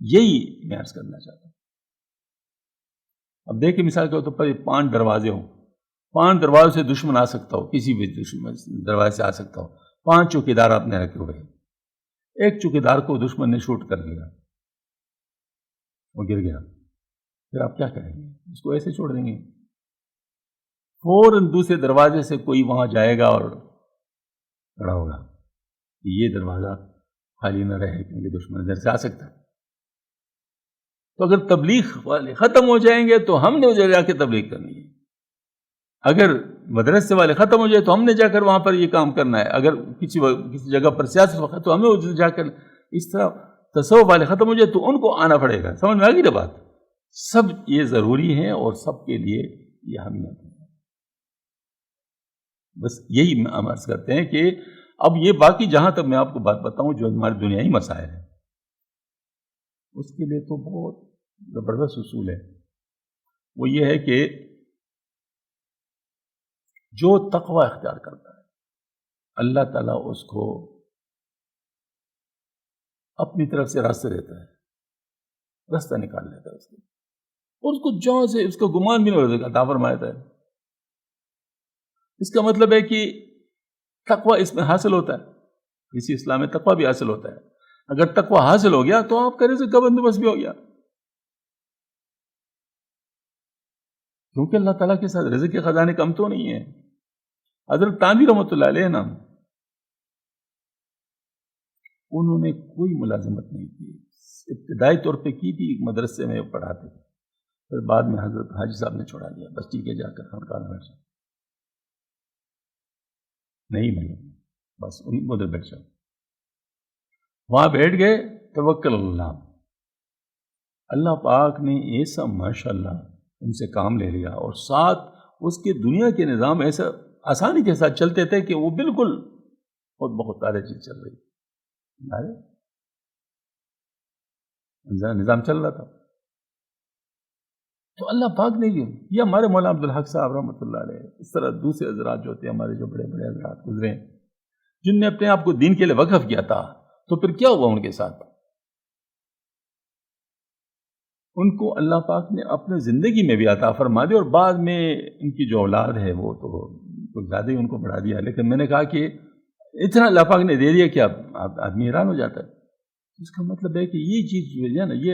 [SPEAKER 1] یہی میں عرض کرنا چاہتا ہوں. اب دیکھیں مثال کے طور پر 5 دروازے ہوں، 5 دروازوں سے دشمن آ سکتا ہو، کسی بھی دشمن دروازے سے آ سکتا ہو. 5 چوکیدار آپ نے رکھے ہوئے، ایک چوکیدار کو دشمن نے شوٹ کر لیا، وہ گر گیا، پھر آپ کیا کریں گے؟ اس کو ایسے چھوڑ دیں گے؟ فوراً دوسرے دروازے سے کوئی وہاں جائے گا اور کھڑا ہوگا کہ یہ دروازہ خالی نہ رہے کیونکہ دشمن ادھر سے آ سکتا ہے. تو اگر تبلیغ والے ختم ہو جائیں گے تو ہم نے ادھر جا کے تبلیغ کرنی ہے. اگر مدرسے والے ختم ہو جائے تو ہم نے جا کر وہاں پر یہ کام کرنا ہے. اگر کسی جگہ پر سیاست وقت تو ہمیں ادھر جا کر. اس طرح تصوف والے ختم ہو جائے تو ان کو آنا پڑے گا. سمجھ میں آ گئی نا بات؟ سب یہ ضروری ہے اور سب کے لیے یہ اہمیت ہے. بس یہی ہم عرض کرتے ہیں کہ اب یہ باقی جہاں تک میں آپ کو بات بتاؤں جو ہمارے دنیائی مسائل ہیں اس کے لیے تو بہت زبردست اصول ہے. وہ یہ ہے کہ جو تقوی اختیار کرتا ہے اللہ تعالیٰ اس کو اپنی طرف سے راستہ دیتا ہے، راستہ نکال لیتا ہے اس کو، اور اس کو جہاں سے اس کا گمان بھی نہیں ہو سکتا عطا فرماتا ہے. اس کا مطلب ہے کہ تقوی اس میں حاصل ہوتا ہے، اسی اسلام میں تقوی بھی حاصل ہوتا ہے. اگر تقوی حاصل ہو گیا تو آپ کا رزق کا بندوبست بھی ہو گیا، کیونکہ اللہ تعالیٰ کے ساتھ رزق کے خزانے کم تو نہیں ہیں. حضرت تانوی رحمۃ اللہ علیہ نا، انہوں نے کوئی ملازمت نہیں کی، ابتدائی طور پہ کی تھی، مدرسے میں پڑھاتے تھے، پھر بعد میں حضرت حاجی صاحب نے چھوڑا دیا، بس ٹھیک ہے جا کر خانقاہ میں بیٹھ جاؤ، نہیں ملے بس ادھر بیٹھ جاؤ. وہاں بیٹھ گئے، توکل اللہ. اللہ پاک نے ایسا ماشاءاللہ ان سے کام لے لیا، اور ساتھ اس کے دنیا کے نظام ایسا آسانی کے ساتھ چلتے تھے کہ وہ بالکل بہت سارے چیز چل رہی، نظام چل رہا تھا. تو اللہ پاک نے یہ ہمارے مولانا عبدالحق صاحب رحمۃ اللہ علیہ، اس طرح دوسرے حضرات جو ہوتے ہیں ہمارے، جو بڑے بڑے حضرات گزرے ہیں جن نے اپنے آپ کو دین کے لیے وقف کیا تھا، تو پھر کیا ہوا ان کے ساتھ؟ ان کو اللہ پاک نے اپنے زندگی میں بھی عطا فرما دی، اور بعد میں ان کی جو اولاد ہے وہ تو کچھ زیادہ ہی ان کو بڑھا دیا. لیکن میں نے کہا کہ اتنا اللہ پاک نے دے دیا کہ اب آدمی حیران ہو جاتا ہے. اس کا مطلب ہے کہ یہ چیز جو ہے نا، یہ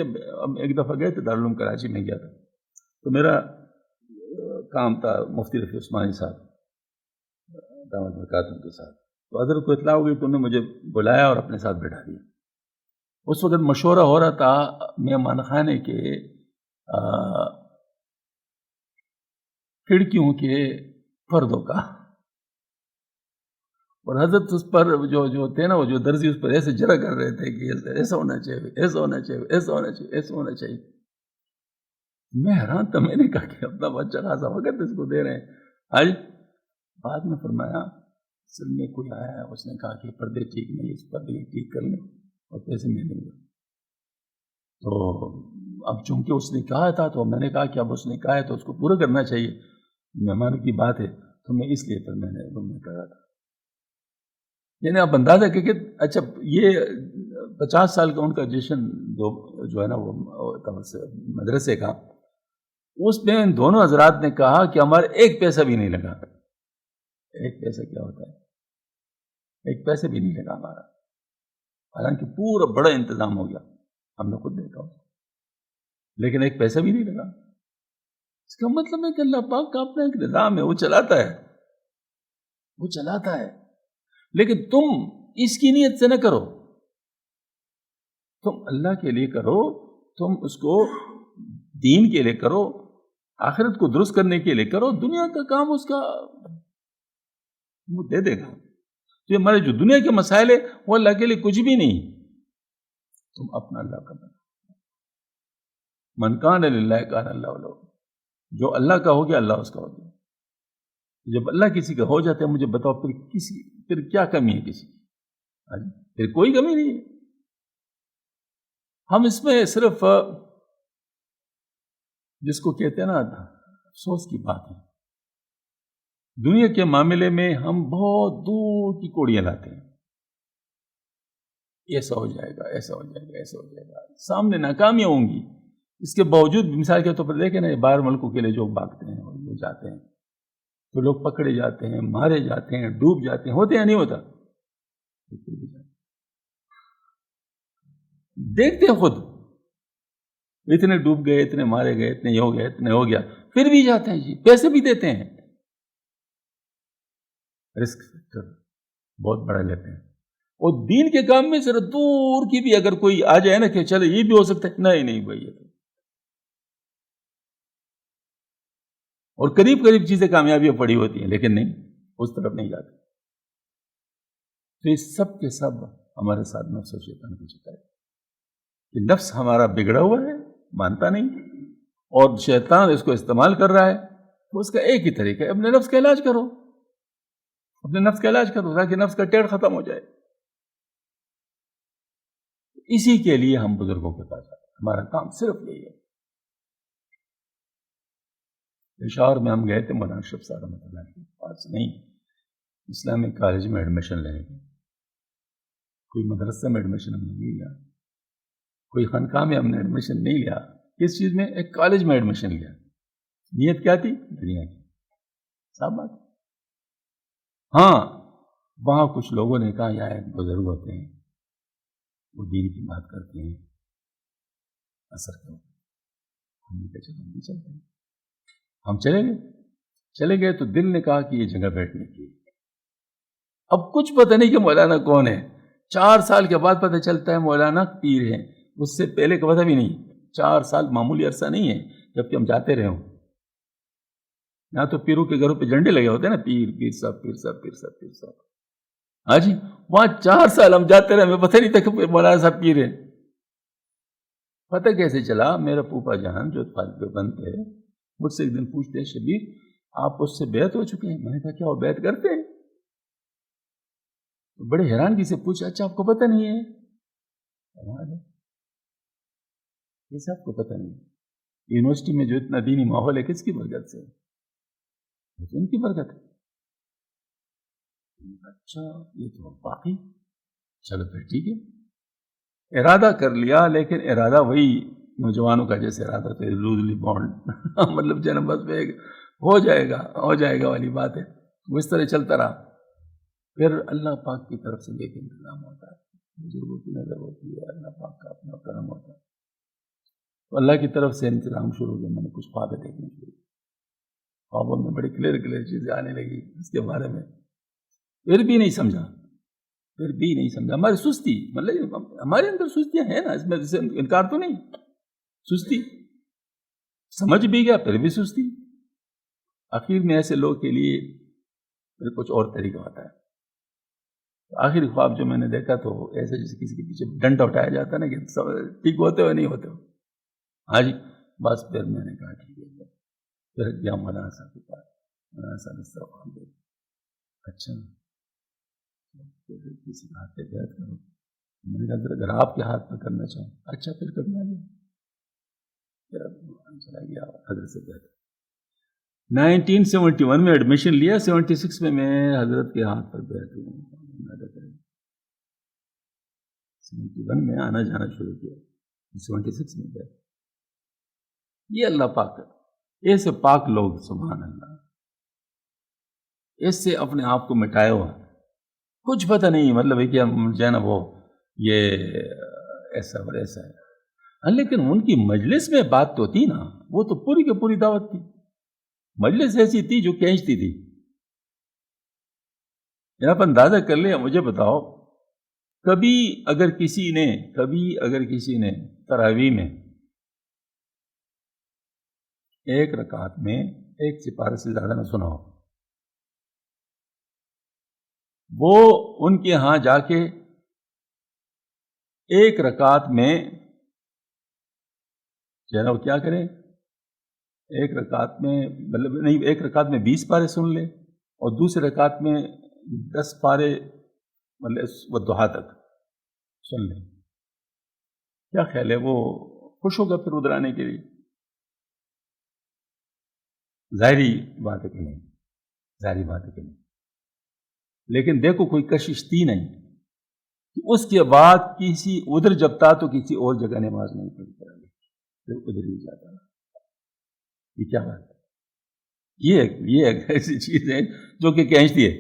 [SPEAKER 1] ایک دفعہ گئے تھے دارالعلوم کراچی میں گیا تھا، تو میرا کام تھا مفتی رفیع عثمانی صاحب دامت برکاتہ کے ساتھ. تو حضرت کو اطلاع ہو گئی تو انہوں نے مجھے بلایا اور اپنے ساتھ بٹھا دیا. اس وقت مشورہ ہو رہا تھا مہمان خانے کے کھڑکیوں کے پردوں کا. اور حضرت اس پر جو تھے نا، وہ جو درزی اس پر ایسے جرا کر رہے تھے کہ ایسا ہونا چاہیے، ایسا ہونا چاہیے، ایسا ہونا چاہیے، ایسا ہونا چاہیے. میں حیران تھا. میں نے کہا کہ اپنا بچہ خاصا وقت اس کو دے رہے ہیں. آج بعد میں فرمایا اصل میں کوئی آیا ہے، اس نے کہا کہ پردے ٹھیک نہیں، اس پردے ٹھیک کر لیں اور پیسے میں دوں گا. تو اب چونکہ اس نے کہا تھا تو میں نے کہا کہ اب اس نے کہا ہے تو اس کو پورا کرنا چاہیے، مہمان کی بات ہے. تو میں اس لیے پھر میں نے کہا تھا. یعنی آپ اندازہ کہ اچھا یہ 50 سال کا ان کا جشن جو ہے نا وہ مدرسے کا، اس میں ان دونوں حضرات نے کہا کہ ہمارے ایک پیسہ بھی نہیں لگا. ایک پیسہ کیا ہوتا ہے؟ ایک پیسہ بھی نہیں لگا ہمارا، حالانکہ پورا بڑا انتظام ہو گیا، ہم نے خود دیکھا، لیکن ایک پیسہ بھی نہیں لگا. اس کا مطلب ہے کہ اللہ پاک کا اپنا ایک نظام ہے، وہ چلاتا ہے، وہ چلاتا ہے. لیکن تم اس کی نیت سے نہ کرو، تم اللہ کے لیے کرو، تم اس کو دین کے لیے کرو، آخرت کو درست کرنے کے لیے کرو. دنیا کا کام اس کا وہ دے دے گا. تو ہمارے جو دنیا کے مسائل ہے وہ اللہ کے لیے کچھ بھی نہیں. تم اپنا اللہ کا بنا. من کان للہ کان اللہ لہ. جو اللہ کا ہو گیا اللہ اس کا ہو گیا. جب اللہ کسی کا ہو جاتا ہے، مجھے بتاؤ پھر کیا کمی ہے کسی کی؟ پھر کوئی کمی نہیں ہے. ہم اس میں صرف جس کو کہتے ہیں نا افسوس کی بات ہے، دنیا کے معاملے میں ہم بہت دور کی کوڑیاں لاتے ہیں. ایسا ہو جائے گا، ایسا ہو جائے گا، ایسا ہو جائے گا. سامنے ناکامیاں ہوں گی، اس کے باوجود مثال کے طور پر دیکھیں نا، باہر ملکوں کے لیے جو بھاگتے ہیں اور وہ جاتے ہیں تو لوگ پکڑے جاتے ہیں، مارے جاتے ہیں، ڈوب جاتے ہیں. ہوتے ہیں نہیں ہوتا؟ دیکھتے ہیں خود، اتنے ڈوب گئے، اتنے مارے گئے، اتنے ہو گئے، اتنے ہو گیا، پھر بھی جاتے ہیں جی، پیسے بھی دیتے ہیں. رسک فیکٹر بہت بڑا لیتے ہیں. اور دین کے کام میں صرف دور کی بھی اگر کوئی آ جائے نا کہ چلے یہ بھی ہو سکتا ہے، نہیں بھائی. اور قریب چیزیں کامیابیاں پڑی ہوتی ہیں، لیکن نہیں، اس طرف نہیں جاتے. تو یہ سب کے سب ہمارے ساتھ نفس و شیطان کی چکر ہے کہ نفس ہمارا بگڑا ہوا ہے، مانتا نہیں، اور شیطان اس کو استعمال کر رہا ہے. تو اس کا ایک ہی طریقہ ہے، اپنے نفس کا علاج کرو، اپنے نفس کا علاج کرو تاکہ نفس کا ٹیڑھ ختم ہو جائے. اسی کے لیے ہم بزرگوں کے پاس آتے ہیں. ہمارا کام صرف یہی ہے. پشاور میں ہم گئے تھے مولانا اشرف صاحب رحمۃ اللہ کے پاس، نہیں اسلامک کالج میں ایڈمیشن لینے کے. کوئی مدرسے میں ایڈمیشن ہم نے نہیں لیا، کوئی خانقاہ میں ہم نے ایڈمیشن نہیں لیا. کس چیز میں؟ ایک کالج میں ایڈمیشن لیا. نیت کیا تھی؟ دنیا کی. صاحب بات. ہاں وہاں کچھ لوگوں نے کہا یہاں ایک بزرگ ہوتے ہیں، وہ دین کی بات کرتے ہیں، اثر کرو. ہم نے کہا چلو ہم بھی چلتے ہیں. ہم چلے گئے تو دل نے کہا کہ یہ جگہ بیٹھنے کی. اب کچھ پتہ نہیں کہ مولانا کون ہے. 4 سال کے بعد پتہ چلتا ہے مولانا پیر ہیں. اس سے پہلے کا پتہ بھی نہیں. 4 سال معمولی عرصہ نہیں ہے جبکہ ہم جاتے رہے ہوں. یہاں تو پیروں کے گھروں پہ جھنڈے لگے ہوتے ہیں نا، پیر صاحب، پیر صاحب، پیر صاحب، پیر صاحب. ہاں جی، وہاں 4 سال ہم جاتے رہے، ہمیں پتہ نہیں تھا کہ مولانا صاحب پیر ہیں. پتہ کیسے چلا؟ میرا پھوپھا جان جو طالب بند تھے مجھ سے ایک دن پوچھتے ہیں، شبیر آپ اس سے بیعت ہو چکے ہیں؟ میں نے کہا کیا وہ بیعت کرتے ہیں؟ بڑے حیرانگی سے پوچھا، اچھا آپ کو پتہ نہیں ہے؟ یہ سب کو پتہ نہیں. یونیورسٹی میں جو اتنا دینی ماحول ہے کس کی برکت سے؟ ان کی برکت ہے. اچھا یہ تو باقی چلو پھر ٹھیک ہے. ارادہ کر لیا، لیکن ارادہ وہی نوجوانوں کا جیسے ارادہ تھا، لوزلی بانڈ مطلب جنم بس میں ہو جائے گا والی بات ہے. وہ اس طرح چلتا رہا. پھر اللہ پاک کی طرف سے دیکھ انتظام ہوتا ہے، بزرگوں کی نظر ہوتی ہے، اللہ پاک کا اپنا کرم ہوتا ہے. تو اللہ کی طرف سے انتظام شروع ہو گیا. میں نے کچھ خوابیں دیکھنے شروع کی. خوابوں میں بڑی کلیئر چیزیں آنے لگی اس کے بارے میں. پھر بھی نہیں سمجھا. ہماری سستی، مطلب ہمارے اندر سستیاں ہیں نا، اس میں سے انکار تو نہیں. سستی سمجھ بھی گیا پھر بھی سستی. آخر میں ایسے لوگ کے لیے پھر کچھ اور طریقہ ہوتا ہے. آخری خواب جو میں نے دیکھا تو ایسے جیسے کسی کے پیچھے ڈنڈا اٹھایا جاتا ہے نا کہ سب ٹھیک ہوتے ہوئے نہیں ہوتے ہو. ہاں جی بس پھر میں نے کہا ٹھیک ہے. پھر گیا مولانا صاحب کے پاس. مولانا صاحب اس طرح خواب دیکھ. اچھا کسی کے ہاتھ پہ بیعت کرو. میں نے کہا اگر آپ کے ہاتھ پہ کرنا چاہوں. اچھا پھر کرنا لیا. پھر چلا گیا حضرت سے بیعت. 1971 میں ایڈمیشن لیا. 76 میں حضرت کے ہاتھ پر بیعت ہوں. 71 میں آنا جانا شروع کیا. 76 میں بیعت. یہ اللہ پاک ہے. ایسے پاک لوگ سبحان اللہ. اس سے اپنے آپ کو مٹائے ہوا. کچھ پتہ نہیں مطلب ہے کہ جو ہے نا وہ یہ ایسا اور ایسا ہے. لیکن ان کی مجلس میں بات تو تھی نا, وہ تو پوری کی پوری دعوت تھی. مجلس ایسی تھی جو کھینچتی تھی. آپ اندازہ کر لیں. مجھے بتاؤ کبھی اگر کسی نے تراویح میں ایک رکعت میں ایک سپارہ سے زیادہ نہ سنا ہو, وہ ان کے ہاں جا کے ایک رکعت میں جو ہے نا وہ کیا کریں, ایک رکعت میں مطلب نہیں, ایک رکعت میں 20 پارے سن لے اور دوسرے رکعت میں 10 پارے مطلب وہ دہا تک سن لیں. کیا خیال ہے وہ خوش ہوگا پھر ادھر آنے کے لیے؟ ظاہری بات ہے کہ نہیں, ظاہری بات ہے کہ نہیں. لیکن دیکھو کوئی کشش تھی نہیں کہ اس کے بعد کسی ادھر جب تھا تو کسی اور جگہ نماز نہیں پڑھی کریں گے, پھر ادھر ہی جاتا. یہ کیا بات ہے؟ یہ ایک ایسی چیز ہے جو کہ کھینچتی ہے.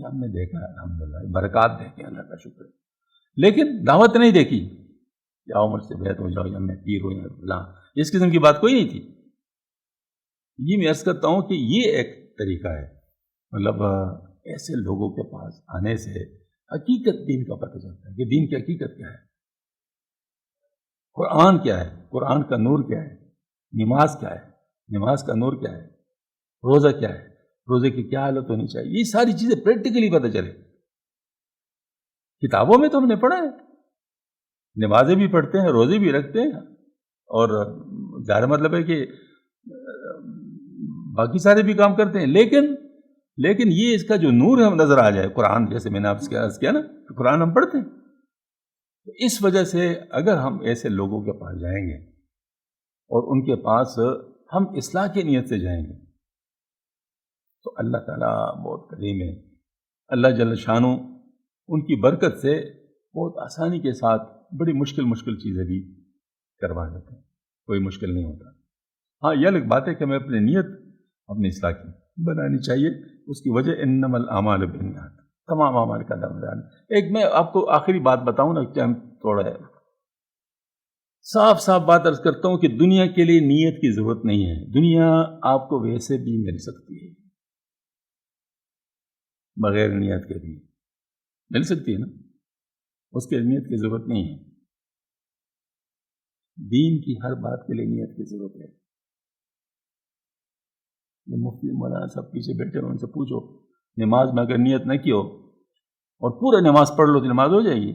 [SPEAKER 1] ہم نے دیکھا الحمدللہ برکات دیکھیں, اللہ کا شکر ہے. لیکن دعوت نہیں دیکھی کہ آؤ مجھ سے بیعت ہو جاؤ یا میں پیر ہوں یا فلاں, اس قسم کی بات کوئی نہیں تھی. یہ میں عرض کرتا ہوں کہ یہ ایک طریقہ ہے. مطلب ایسے لوگوں کے پاس آنے سے حقیقت دین کا پتہ چلتا ہے کہ دین کی حقیقت کیا ہے, قرآن کیا ہے, قرآن کا نور کیا ہے, نماز کیا ہے, نماز کا نور کیا ہے, روزہ کیا ہے, روزے کی کیا حالت ہونی چاہیے. یہ ساری چیزیں پریکٹیکلی پتہ چلے. کتابوں میں تو ہم نے پڑھا ہے, نمازیں بھی پڑھتے ہیں, روزے بھی رکھتے ہیں, اور ظاہر مطلب ہے کہ باقی سارے بھی کام کرتے ہیں. لیکن یہ اس کا جو نور ہے نظر آ جائے. قرآن جیسے میں نے آپ سے عرض کیا نا, قرآن ہم پڑھتے ہیں. اس وجہ سے اگر ہم ایسے لوگوں کے پاس جائیں گے اور ان کے پاس ہم اصلاح کی نیت سے جائیں گے تو اللہ تعالیٰ بہت کریم ہے. اللہ جل شانہ ان کی برکت سے بہت آسانی کے ساتھ بڑی مشکل چیزیں بھی کروا دیتے ہیں. کوئی مشکل نہیں ہوتا. ہاں یہ الگ بات ہے کہ میں اپنی نیت اپنی اصلاح کی بنانی چاہیے. اس کی وجہ انما الاعمال بالنیات, تمام اعمال کا درمیان. ایک میں آپ کو آخری بات بتاؤں نا, ٹائم تھوڑا ہے. صاف بات عرض کرتا ہوں کہ دنیا کے لیے نیت کی ضرورت نہیں ہے. دنیا آپ کو ویسے بھی مل سکتی ہے, بغیر نیت کے بھی مل سکتی ہے نا, اس کے نیت کی ضرورت نہیں ہے. دین کی ہر بات کے لیے نیت کی ضرورت ہے. مفتی مولانا صاحب پیچھے بیٹھے ان سے پوچھو, نماز میں اگر نیت نہ کی ہو اور پورا نماز پڑھ لو تو نماز ہو جائے گی.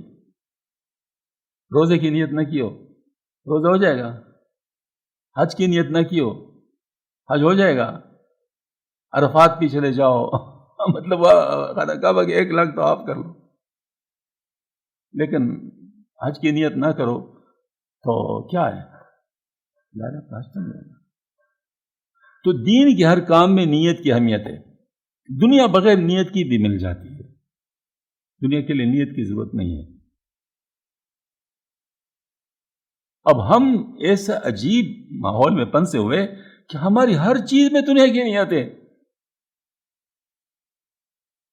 [SPEAKER 1] روزے کی نیت نہ کی ہو روزہ ہو جائے گا. حج کی نیت نہ کی ہو حج ہو جائے گا. عرفات پہ چلے جاؤ مطلب خانہ کعبہ کے 1 لاکھ تو آپ کر لو, لیکن حج کی نیت نہ کرو تو کیا ہے, تو دین کے ہر کام میں نیت کی اہمیت ہے. دنیا بغیر نیت کی بھی مل جاتی ہے. دنیا کے لیے نیت کی ضرورت نہیں ہے. اب ہم ایسا عجیب ماحول میں پنسے ہوئے کہ ہماری ہر چیز میں دنیا کی نیت ہے,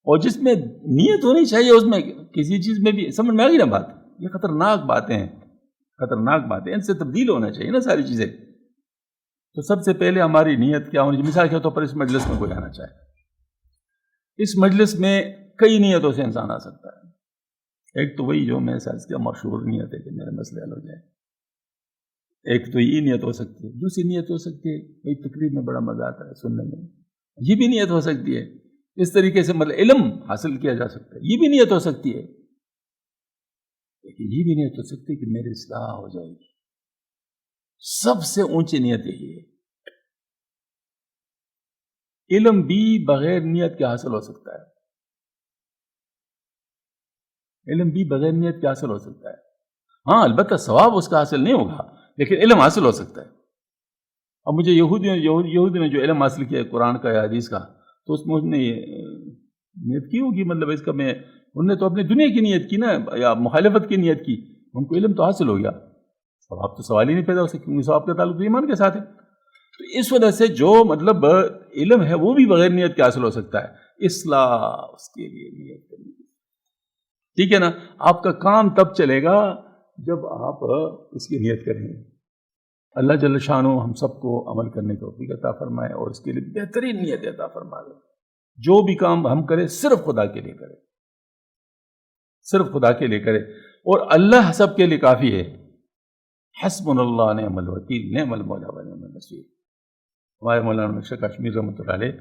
[SPEAKER 1] اور جس میں نیت ہونی چاہیے اس میں کسی چیز میں بھی سمجھ میں آ گئی نا بات. یہ خطرناک باتیں ہیں, خطرناک باتیں. ان سے تبدیل ہونا چاہیے نا ساری چیزیں. تو سب سے پہلے ہماری نیت کیا ہونی چاہیے. مثال کے طور پر اس مجلس میں کوئی آنا چاہے, اس مجلس میں کئی نیتوں سے انسان آ سکتا ہے. ایک تو وہی جو میں سائز کیا مشہور نیت ہے کہ میرے مسئلے حل ہو جائے. ایک تو یہ نیت ہو سکتی ہے. دوسری نیت ہو سکتی ہے بھائی تقریب میں بڑا مزہ آتا ہے سننے میں, یہ بھی نیت ہو سکتی ہے. اس طریقے سے مطلب علم حاصل کیا جا سکتا ہے. یہ بھی نیت ہو سکتی ہے، لیکن یہ بھی نیت ہو سکتی ہے کہ میری اصلاح ہو جائے گی. سب سے اونچی نیت یہی ہے. علم بھی بغیر نیت کے حاصل ہو سکتا ہے. علم بھی بغیر نیت کے حاصل ہو سکتا ہے. ہاں البتہ ثواب اس کا حاصل نہیں ہوگا، لیکن علم حاصل ہو سکتا ہے. اب مجھے یہودی نے جو علم حاصل کیا ہے قرآن کا یا حدیث کا، تو اس میں اس نے نیت کی ہوگی، مطلب اس کا انہوں نے تو اپنی دنیا کی نیت کی نا، یا مخالفت کی نیت کی، ان کو علم تو حاصل ہو گیا. ثواب تو سوال ہی نہیں پیدا ہو سکتا، کیونکہ ثواب کا تعلق ایمان کے ساتھ ہے. تو اس وجہ سے جو مطلب علم ہے وہ بھی بغیر نیت کے حاصل ہو سکتا ہے. اصلاح اس کے لیے نیت کرنی. ٹھیک ہے نا. آپ کا کام تب چلے گا جب آپ اس کی نیت کریں گے. اللہ جل شانہ ہم سب کو عمل کرنے کی توفیق عطا فرمائے اور اس کے لیے بہترین نیت عطا فرمائے. جو بھی کام ہم کریں صرف خدا کے لیے کریں، صرف خدا کے لیے کریں، اور اللہ سب کے لیے کافی ہے. حسبنا اللہ نعم الوکیل نعم المولا و نعم النصیر. ہمارے مولانا نقشہ کشمیر رحمۃ اللہ علیہ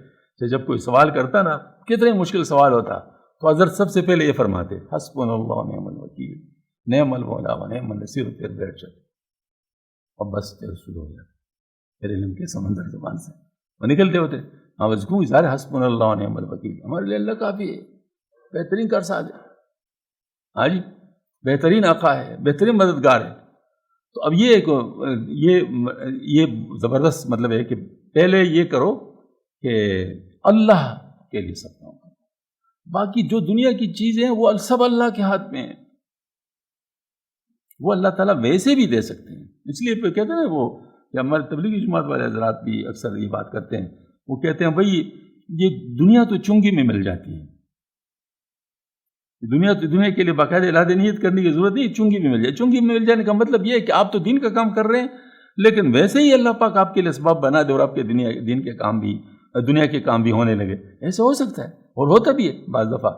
[SPEAKER 1] سے جب کوئی سوال کرتا نا، کتنے مشکل سوال ہوتا، تو حضرت سب سے پہلے یہ فرماتے حسبنا اللہ نعم الوکیل نعم المولا و نعم النصیر. پھر بیٹھ جاتے اور بس پھر شروع ہو جاتے، پھر علم کے سمندر زبان سے وہ نکلتے ہوتے. ہاں بس کیوں ظاہر حسبنا اللہ نعم الوکیل، ہمارے لیے اللہ کافی ہے، بہترین کارساز ہے. ہاں جی، بہترین آقا ہے، بہترین مددگار ہے. تو اب یہ زبردست مطلب ہے کہ پہلے یہ کرو کہ اللہ کے لیے سب کام کرو. باقی جو دنیا کی چیزیں ہیں وہ سب اللہ کے ہاتھ میں ہیں. وہ اللہ تعالیٰ ویسے بھی دے سکتے ہیں. اس لیے کہتے ہیں نا، وہ ہمارے تبلیغی جماعت والے حضرات بھی اکثر یہ بات کرتے ہیں. وہ کہتے ہیں بھائی یہ دنیا تو چنگی میں مل جاتی ہے. دنیا کے لیے باقاعدہ علیحدہ نیت کرنے کی ضرورت نہیں، چنگی میں مل جائے. چنگی میں مل جانے کا مطلب یہ ہے کہ آپ تو دین کا کام کر رہے ہیں، لیکن ویسے ہی اللہ پاک آپ کے لیے اسباب بنا دے اور آپ کے دین کے کام بھی، دنیا کے کام بھی ہونے لگے. ایسا ہو سکتا ہے اور ہوتا بھی ہے بعض دفعہ.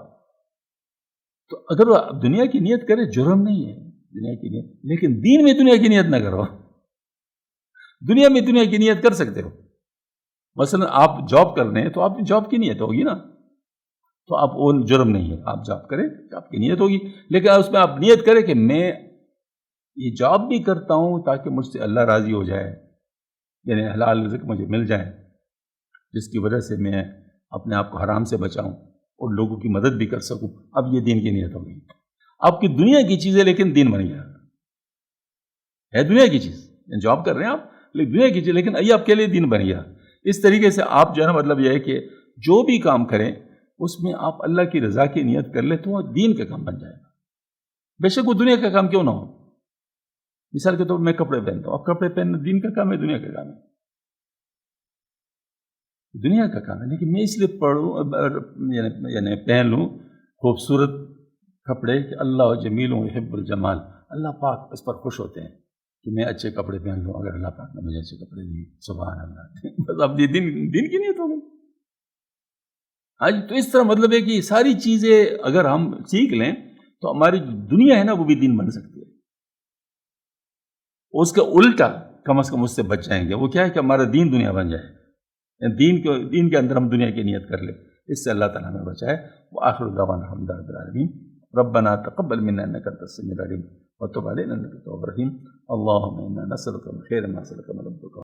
[SPEAKER 1] تو اگر وہ دنیا کی نیت کرے جرم نہیں ہے دنیا کی نیت، لیکن دین میں دنیا کی نیت نہ کرو. دنیا میں دنیا کی نیت کر سکتے ہو. مثلا آپ جاب کر رہے ہیں تو آپ کی جاب کی نیت ہوگی نا، تو آپ وہ جرم نہیں ہے. آپ جاب کریں، آپ کی نیت ہوگی، لیکن اس میں آپ نیت کریں کہ میں یہ جاب بھی کرتا ہوں تاکہ مجھ سے اللہ راضی ہو جائے، یعنی حلال رزق مجھے مل جائے، جس کی وجہ سے میں اپنے آپ کو حرام سے بچاؤں اور لوگوں کی مدد بھی کر سکوں. اب یہ دین کی نیت ہوگی. آپ کی دنیا کی چیزیں لیکن دین بن گیا ہے. دنیا کی چیز جاب کر رہے ہیں آپ، لیکن دنیا کی چیز لیکن یہ آپ کے لیے دین بن گیا. اس طریقے سے آپ جو ہے نا، مطلب یہ ہے کہ جو بھی کام کریں اس میں آپ اللہ کی رضا کی نیت کر لیں تو وہ دین کا کام بن جائے گا. بے شک وہ دنیا کا کام کیوں نہ ہو. مثال کے طور پر میں کپڑے پہنتا ہوں، اب کپڑے پہننا دین کا کام ہے دنیا کا کام ہے؟ دنیا کا کام ہے، لیکن میں اس لیے یعنی پہن لوں خوبصورت کپڑے کہ اللہ جمیل یحب الجمال، اللہ پاک اس پر خوش ہوتے ہیں کہ میں اچھے کپڑے پہن لوں. اگر اللہ پاک نے مجھے اچھے کپڑے دیے، سبحان اللہ. بس اب یہ دین کی نیت ہو گئی. آج تو اس طرح مطلب ہے کہ ساری چیزیں اگر ہم سیکھ لیں تو ہماری دنیا ہے نا وہ بھی دین بن سکتی ہے. اس کا الٹا کم از کم اس سے بچ جائیں گے. وہ کیا ہے کہ ہمارا دین دنیا بن جائے، دین کے اندر ہم دنیا کی نیت کر لیں. اس سے اللہ تعالیٰ ہمیں بچائے. وآخر دعوانا الحمد للہ رب العالمین. ربنا تقبل منا انك انت السميع العليم وتب علينا انك التواب الرحيم. اللهم انا نسألك من خير ما سألك من ربك